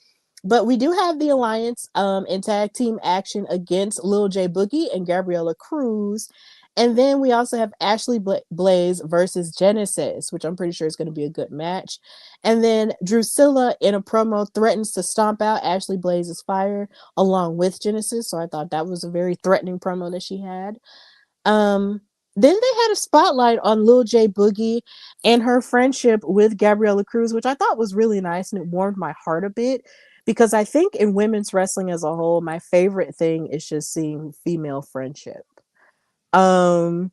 But we do have the alliance in tag team action against Lil J Boogie and Gabriella Cruz. And then we also have Ashley Blaze versus Genesis, which I'm pretty sure is going to be a good match. And then Drusilla in a promo threatens to stomp out Ashley Blaze's fire along with Genesis. So I thought that was a very threatening promo that she had. Um, then they had a spotlight on Lil J Boogie and her friendship with Gabriella Cruz, which I thought was really nice and it warmed my heart a bit because I think in women's wrestling as a whole, my favorite thing is just seeing female friendship. Um,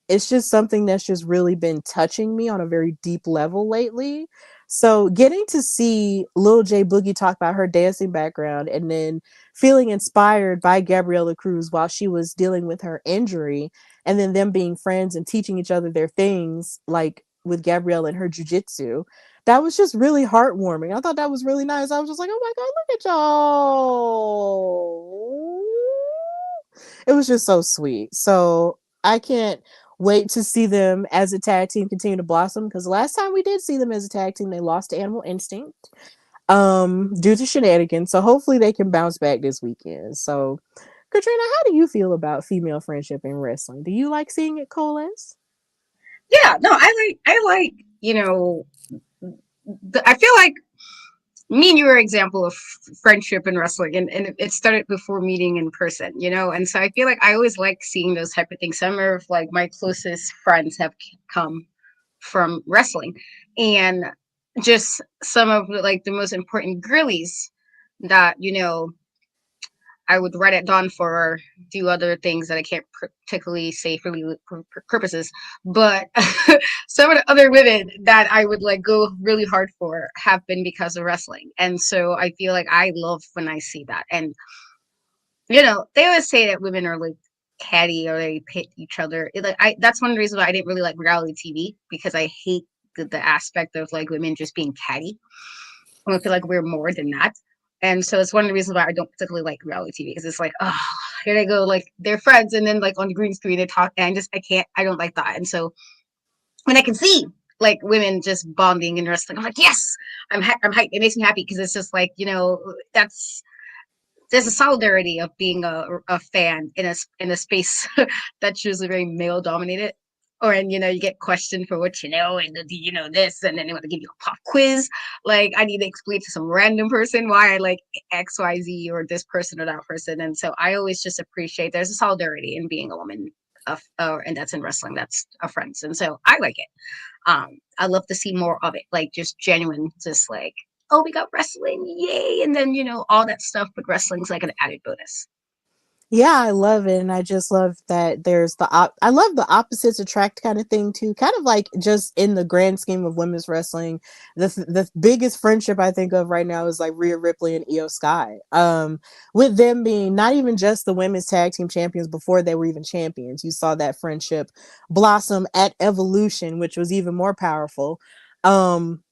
it's just something that's just really been touching me on a very deep level lately. So getting to see Lil J Boogie talk about her dancing background and then feeling inspired by Gabriella Cruz while she was dealing with her injury, and then them being friends and teaching each other their things, like with Gabriella and her jujitsu, that was just really heartwarming. I thought that was really nice. I was just like, oh my God, look at y'all. It was just so sweet. So I can't wait to see them as a tag team continue to blossom, because last time we did see them as a tag team, they lost to Animal Instinct due to shenanigans. So hopefully they can bounce back this weekend. So Katrina, how do you feel about female friendship in wrestling? Do you like seeing it coalesce? Yeah, no, I like, I feel like me and you are an example of friendship in wrestling, and it started before meeting in person, and so I feel like I always like seeing those type of things. Some of like my closest friends have come from wrestling, and just some of like the most important girlies that I would write at dawn for or do other things that I can't particularly say for legal purposes. But some of the other women that I would like go really hard for have been because of wrestling. And so I feel like I love when I see that. And, they always say that women are like catty or they pit each other. That's one of the reasons why I didn't really like reality TV, because I hate the aspect of like women just being catty. I feel like we're more than that. And so it's one of the reasons why I don't particularly like reality TV, because it's like, oh, here they go, like they're friends, and then like on the green screen they talk, and I don't like that. And so when I can see like women just bonding and wrestling, I'm like, yes, I'm hyped. It makes me happy because it's just like that's there's a solidarity of being a fan in a space that's usually very male dominated. Or and you get questioned for what you know, and do you know this, and then they want to give you a pop quiz. Like I need to explain to some random person why I like XYZ or this person or that person. And so I always just appreciate there's a solidarity in being a woman and that's in wrestling, that's a friends. And so I like it. I love to see more of it, like just genuine, just like, oh, we got wrestling, yay, and then all that stuff, but wrestling's like an added bonus. Yeah, I love it, and I just love that there's I love the opposites attract kind of thing too. Kind of like just in the grand scheme of women's wrestling, the biggest friendship I think of right now is like Rhea Ripley and Io Sky. With them being not even just the women's tag team champions before they were even champions, you saw that friendship blossom at Evolution, which was even more powerful. Um,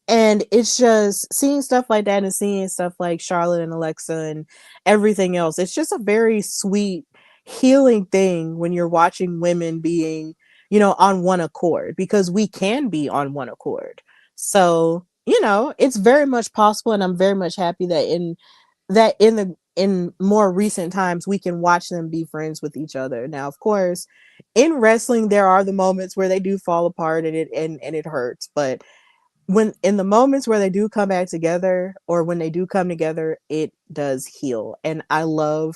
and it's just seeing stuff like that and seeing stuff like Charlotte and Alexa and everything else. It's just a very sweet, healing thing when you're watching women being, on one accord, because we can be on one accord. So, it's very much possible. And I'm very much happy that in more recent times, we can watch them be friends with each other. Now, of course, in wrestling, there are the moments where they do fall apart and it hurts, but when in the moments where they do come back together, or when they do come together, it does heal. And I love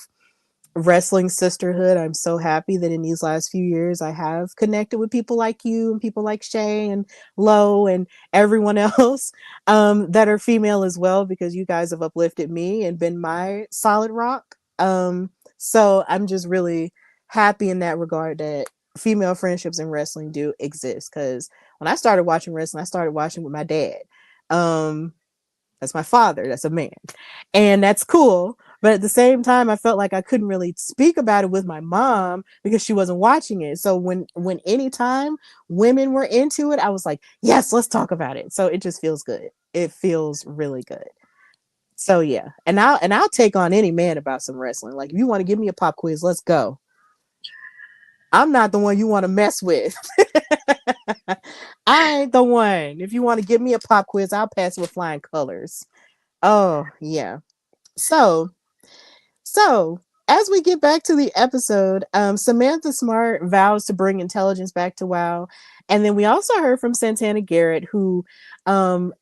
wrestling sisterhood. I'm so happy that in these last few years I have connected with people like you and people like Shay and Lo and everyone else that are female as well, because you guys have uplifted me and been my solid rock. So I'm just really happy in that regard that female friendships in wrestling do exist, because when I started watching wrestling, I started watching with my dad. Um, that's my father. That's a man. And that's cool. But at the same time, I felt like I couldn't really speak about it with my mom because she wasn't watching it. So when anytime women were into it, I was like, yes, let's talk about it. So it just feels good. It feels really good. So yeah. And I'll take on any man about some wrestling. Like if you want to give me a pop quiz, let's go. I'm not the one you want to mess with. I ain't the one. If you want to give me a pop quiz, I'll pass it with flying colors. Oh, yeah. So, so as we get back to the episode, Samantha Smart vows to bring intelligence back to WoW. And then we also heard from Santana Garrett, who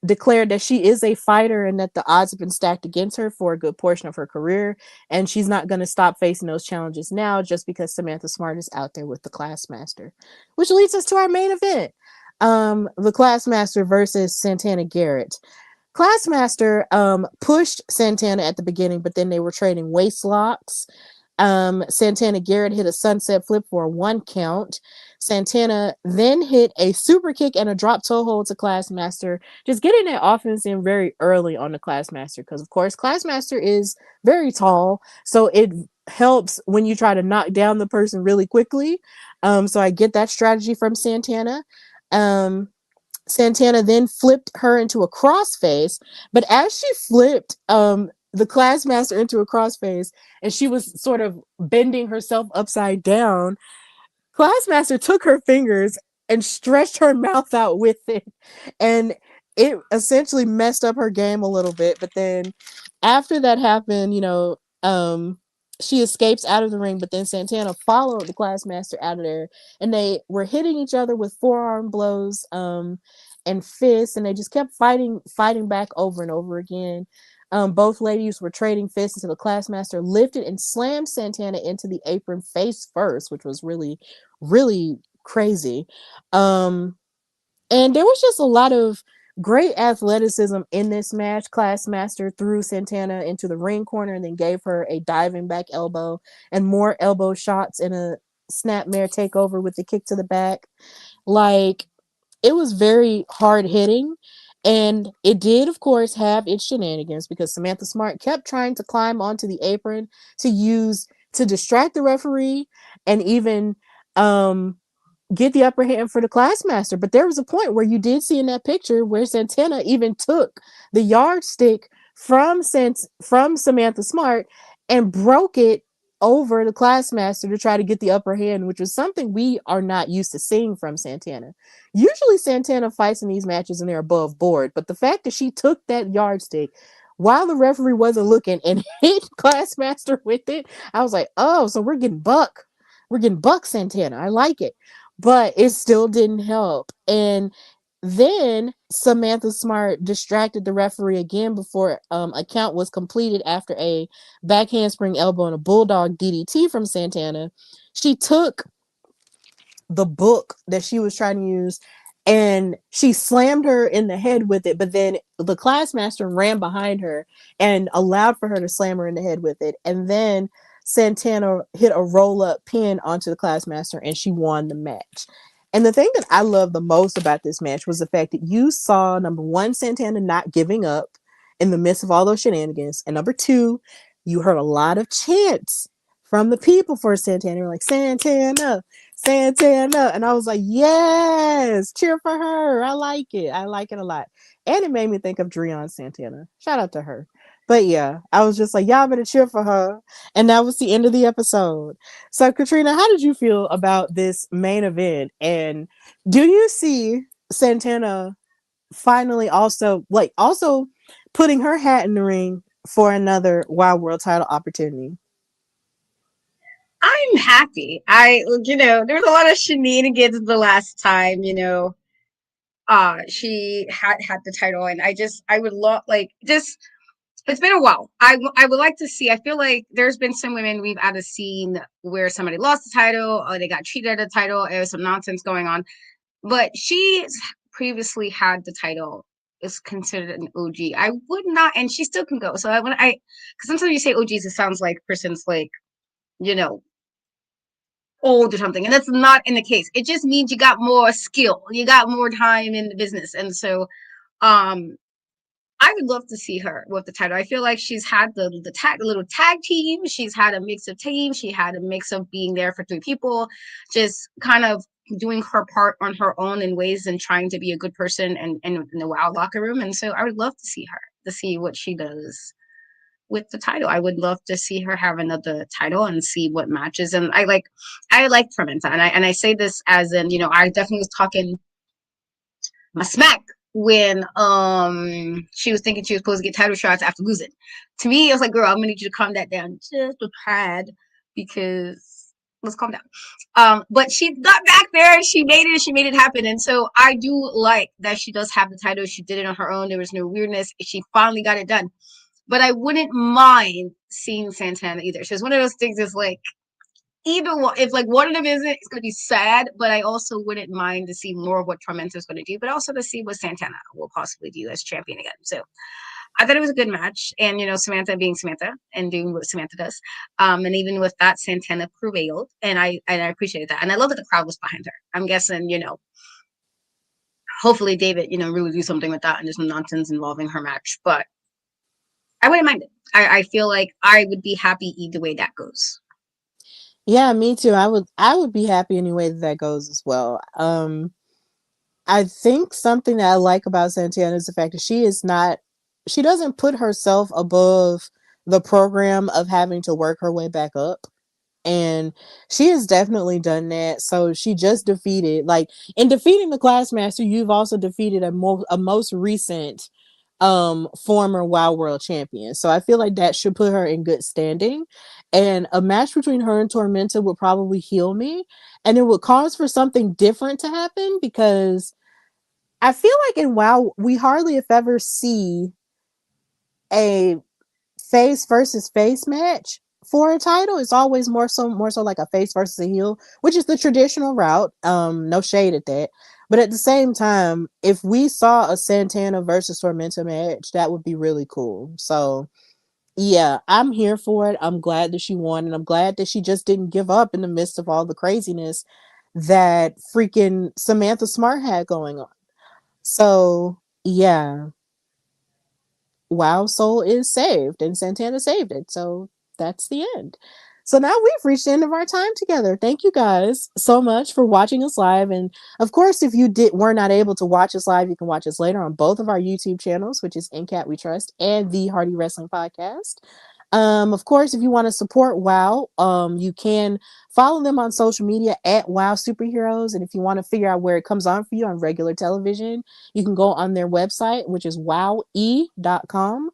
declared that she is a fighter and that the odds have been stacked against her for a good portion of her career. And she's not going to stop facing those challenges now just because Samantha Smart is out there with the Classmaster. Which leads us to our main event, the Classmaster versus Santana Garrett. Classmaster pushed Santana at the beginning, but then they were trading waist locks. Santana Garrett hit a sunset flip for a 1 count. Santana then hit a super kick and a drop toe hold to Classmaster, just getting that offense in very early on the Classmaster, because of course Classmaster is very tall, so it helps when you try to knock down the person really quickly. So I get that strategy from Santana. Santana then flipped her into a crossface, but as she flipped the Classmaster into a crossface and she was sort of bending herself upside down, Classmaster took her fingers and stretched her mouth out with it. And it essentially messed up her game a little bit. But then after that happened, she escapes out of the ring, but then Santana followed the Classmaster out of there, and they were hitting each other with forearm blows and fists, and they just kept fighting back over and over again. Both ladies were trading fists until the Classmaster lifted and slammed Santana into the apron face first, which was really, really crazy. And there was just a lot of great athleticism in this match. Classmaster threw Santana into the ring corner and then gave her a diving back elbow and more elbow shots in a snapmare takeover with the kick to the back. Like, it was very hard hitting, and it did of course have its shenanigans because Samantha Smart kept trying to climb onto the apron to distract the referee and even get the upper hand for the Classmaster. But there was a point where you did see in that picture where Santana even took the yardstick from Samantha Smart and broke it over the Classmaster to try to get the upper hand, which was something we are not used to seeing from Santana. Usually Santana fights in these matches and they're above board, but the fact that she took that yardstick while the referee wasn't looking and hit Classmaster with it, I was like, oh, so we're getting buck. We're getting buck Santana. I like it. But it still didn't help. And then Samantha Smart distracted the referee again before a count was completed after a back handspring elbow and a bulldog DDT from Santana. She took the book that she was trying to use and she slammed her in the head with it, but then the Classmaster ran behind her and allowed for her to slam her in the head with it. And then Santana hit a roll up pin onto the Classmaster and she won the match. And the thing that I love the most about this match was the fact that you saw, number one, Santana not giving up in the midst of all those shenanigans. And number two, you heard a lot of chants from the people for Santana. They were like, Santana, Santana. And I was like, yes, cheer for her. I like it. I like it a lot. And it made me think of Drion Santana. Shout out to her. But yeah, I was just like, y'all better cheer for her. And that was the end of the episode. So, Katrina, how did you feel about this main event? And do you see Santana finally also putting her hat in the ring for another Wild World title opportunity? I'm happy. There was a lot of shenanigans the last time, she had the title, and I would love, like, just It's been a while. I would like to see. I feel like there's been some women we've either seen where somebody lost the title or they got cheated at the title. There was some nonsense going on. But she's previously had the title, is considered an OG. I would not, and she still can go. So because sometimes you say OGs, it sounds like person's like, you know, old or something, and that's not in the case. It just means you got more skill, you got more time in the business, and so, um, I would love to see her with the title. I feel like she's had the little tag team. She's had a mix of teams. She had a mix of being there for three people, just kind of doing her part on her own in ways and trying to be a good person and in the WoW locker room. And so I would love to see her, to see what she does with the title. I would love to see her have another title and see what matches. And I like Tormenta, and I say this as in, I definitely was talking my smack when she was thinking she was supposed to get title shots after losing. To me, I was like, girl, I'm gonna need you to calm that down just a tad, because let's calm down. But she got back there and she made it, and she made it happen. And so I do like that she does have the title. She did it on her own. There was no weirdness. She finally got it done. But I wouldn't mind seeing Santana either. She's one of those things that's like, either one, if like one of them isn't, it's gonna be sad. But I also wouldn't mind to see more of what Tormenta is gonna do, but also to see what Santana will possibly do as champion again. So I thought it was a good match, and Samantha being Samantha and doing what Samantha does, and even with that, Santana prevailed, and I appreciated that, and I love that the crowd was behind her. I'm guessing, hopefully David, really do something with that, and there's no nonsense involving her match, but I wouldn't mind it. I feel like I would be happy either way that goes. Yeah, me too. I would be happy any way that goes as well. I think something that I like about Santana is the fact that she doesn't put herself above the program of having to work her way back up. And she has definitely done that. So she just defeated, like, in defeating the Classmaster, you've also defeated a most recent former WoW World Champion. So I feel like that should put her in good standing. And a match between her and Tormenta would probably heal me. And it would cause for something different to happen, because I feel like in WoW we hardly if ever see a face versus face match for a title. It's always more so like a face versus a heel, which is the traditional route. No shade at that. But at the same time, if we saw a Santana versus Tormenta match, that would be really cool. So yeah, I'm here for it. I'm glad that she won, and I'm glad that she just didn't give up in the midst of all the craziness that freaking Samantha Smart had going on. So yeah, WoW Soul is saved, and Santana saved it. So that's the end. So now we've reached the end of our time together. Thank you guys so much for watching us live. And of course, if you were not able to watch us live, you can watch us later on both of our YouTube channels, which is In Cat We Trust and the Hardy Wrestling Podcast. Of course, if you want to support WoW, you can follow them on social media at WoW Superheroes. And if you want to figure out where it comes on for you on regular television, you can go on their website, which is wowe.com,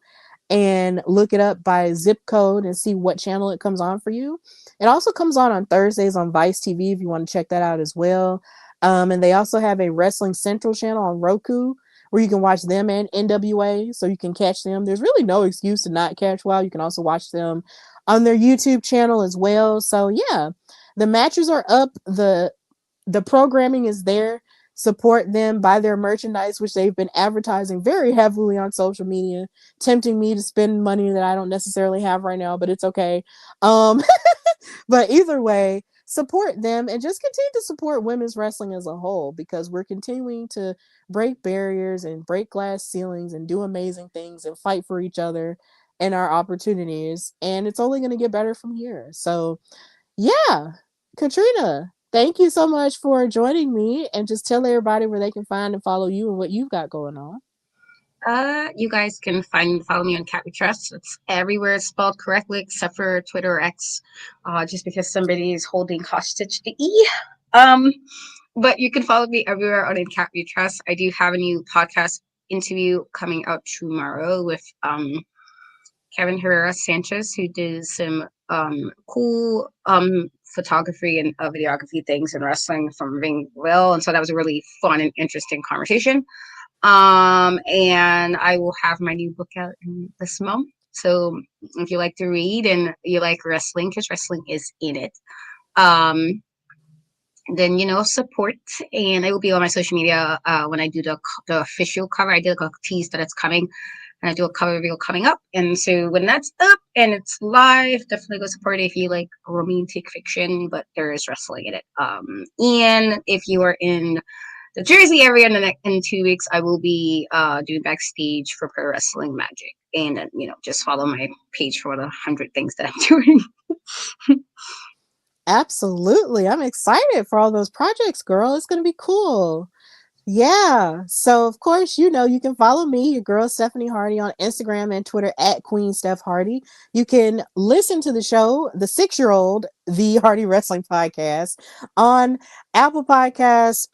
and look it up by zip code and see what channel it comes on for you. It also comes on Thursdays on Vice TV if you want to check that out as well. And they also have a Wrestling Central channel on Roku where you can watch them and NWA, so you can catch them. There's really no excuse to not catch WoW. You can also watch them on their YouTube channel as well. So yeah, the matches are up. The programming is there. Support them, buy their merchandise, which they've been advertising very heavily on social media, tempting me to spend money that I don't necessarily have right now, but it's okay. Um, but either way, support them and just continue to support women's wrestling as a whole, because we're continuing to break barriers and break glass ceilings and do amazing things and fight for each other and our opportunities. And it's only going to get better from here. So yeah, Katrina, thank you so much for joining me, and just tell everybody where they can find and follow you and what you've got going on. You guys can follow me on Cat We Trust. It's everywhere. It's spelled correctly except for Twitter or X, just because somebody is holding hostage the E. Um, but you can follow me everywhere on Cat We Trust. I do have a new podcast interview coming out tomorrow with Kevin Herrera Sanchez, who did some cool photography and videography things in wrestling from Ring Will, and so that was a really fun and interesting conversation. And I will have my new book out in this month. So if you like to read and you like wrestling, because wrestling is in it, um, then support. And I will be on my social media when I do the official cover. I did like a tease that it's coming, and I do a cover reveal coming up. And so when that's up and it's live, definitely go support it if you like romantic fiction, but there is wrestling in it. And if you are in the Jersey area in 2 weeks, I will be doing backstage for Pro Wrestling Magic. And then, just follow my page for the 100 things that I'm doing. Absolutely. I'm excited for all those projects, girl. It's going to be cool. Yeah. So, of course, you can follow me, your girl Stephanie Hardy, on Instagram and Twitter at Queen Steph Hardy. You can listen to the show, the 6-year-old, the Hardy Wrestling Podcast, on Apple Podcasts,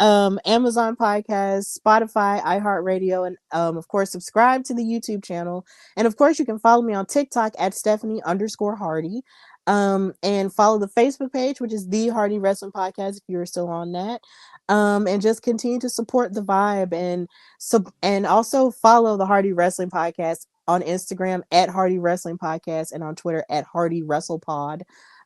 Amazon Podcasts, Spotify, iHeartRadio, and of course, subscribe to the YouTube channel. And of course, you can follow me on TikTok at Stephanie_Hardy. And follow the Facebook page, which is the Hardy Wrestling Podcast, if you're still on that. And just continue to support the vibe, and also follow the Hardy Wrestling Podcast on Instagram at Hardy Wrestling Podcast and on Twitter at Hardy Wrestle Pod.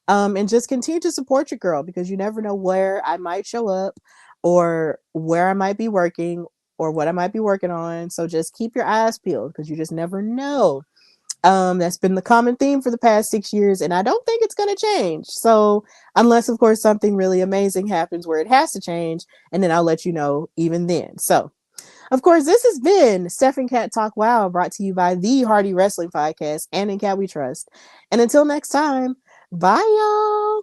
And just continue to support your girl, because you never know where I might show up or where I might be working or what I might be working on. So just keep your eyes peeled, because you just never know. That's been the common theme for the past 6 years, and I don't think it's going to change. So, unless, of course, something really amazing happens where it has to change, and then I'll let you know even then. So, of course, this has been Steph Kat Talk WOW, brought to you by the Hardy Wrestling Podcast and In Cat We Trust. And until next time, bye, y'all.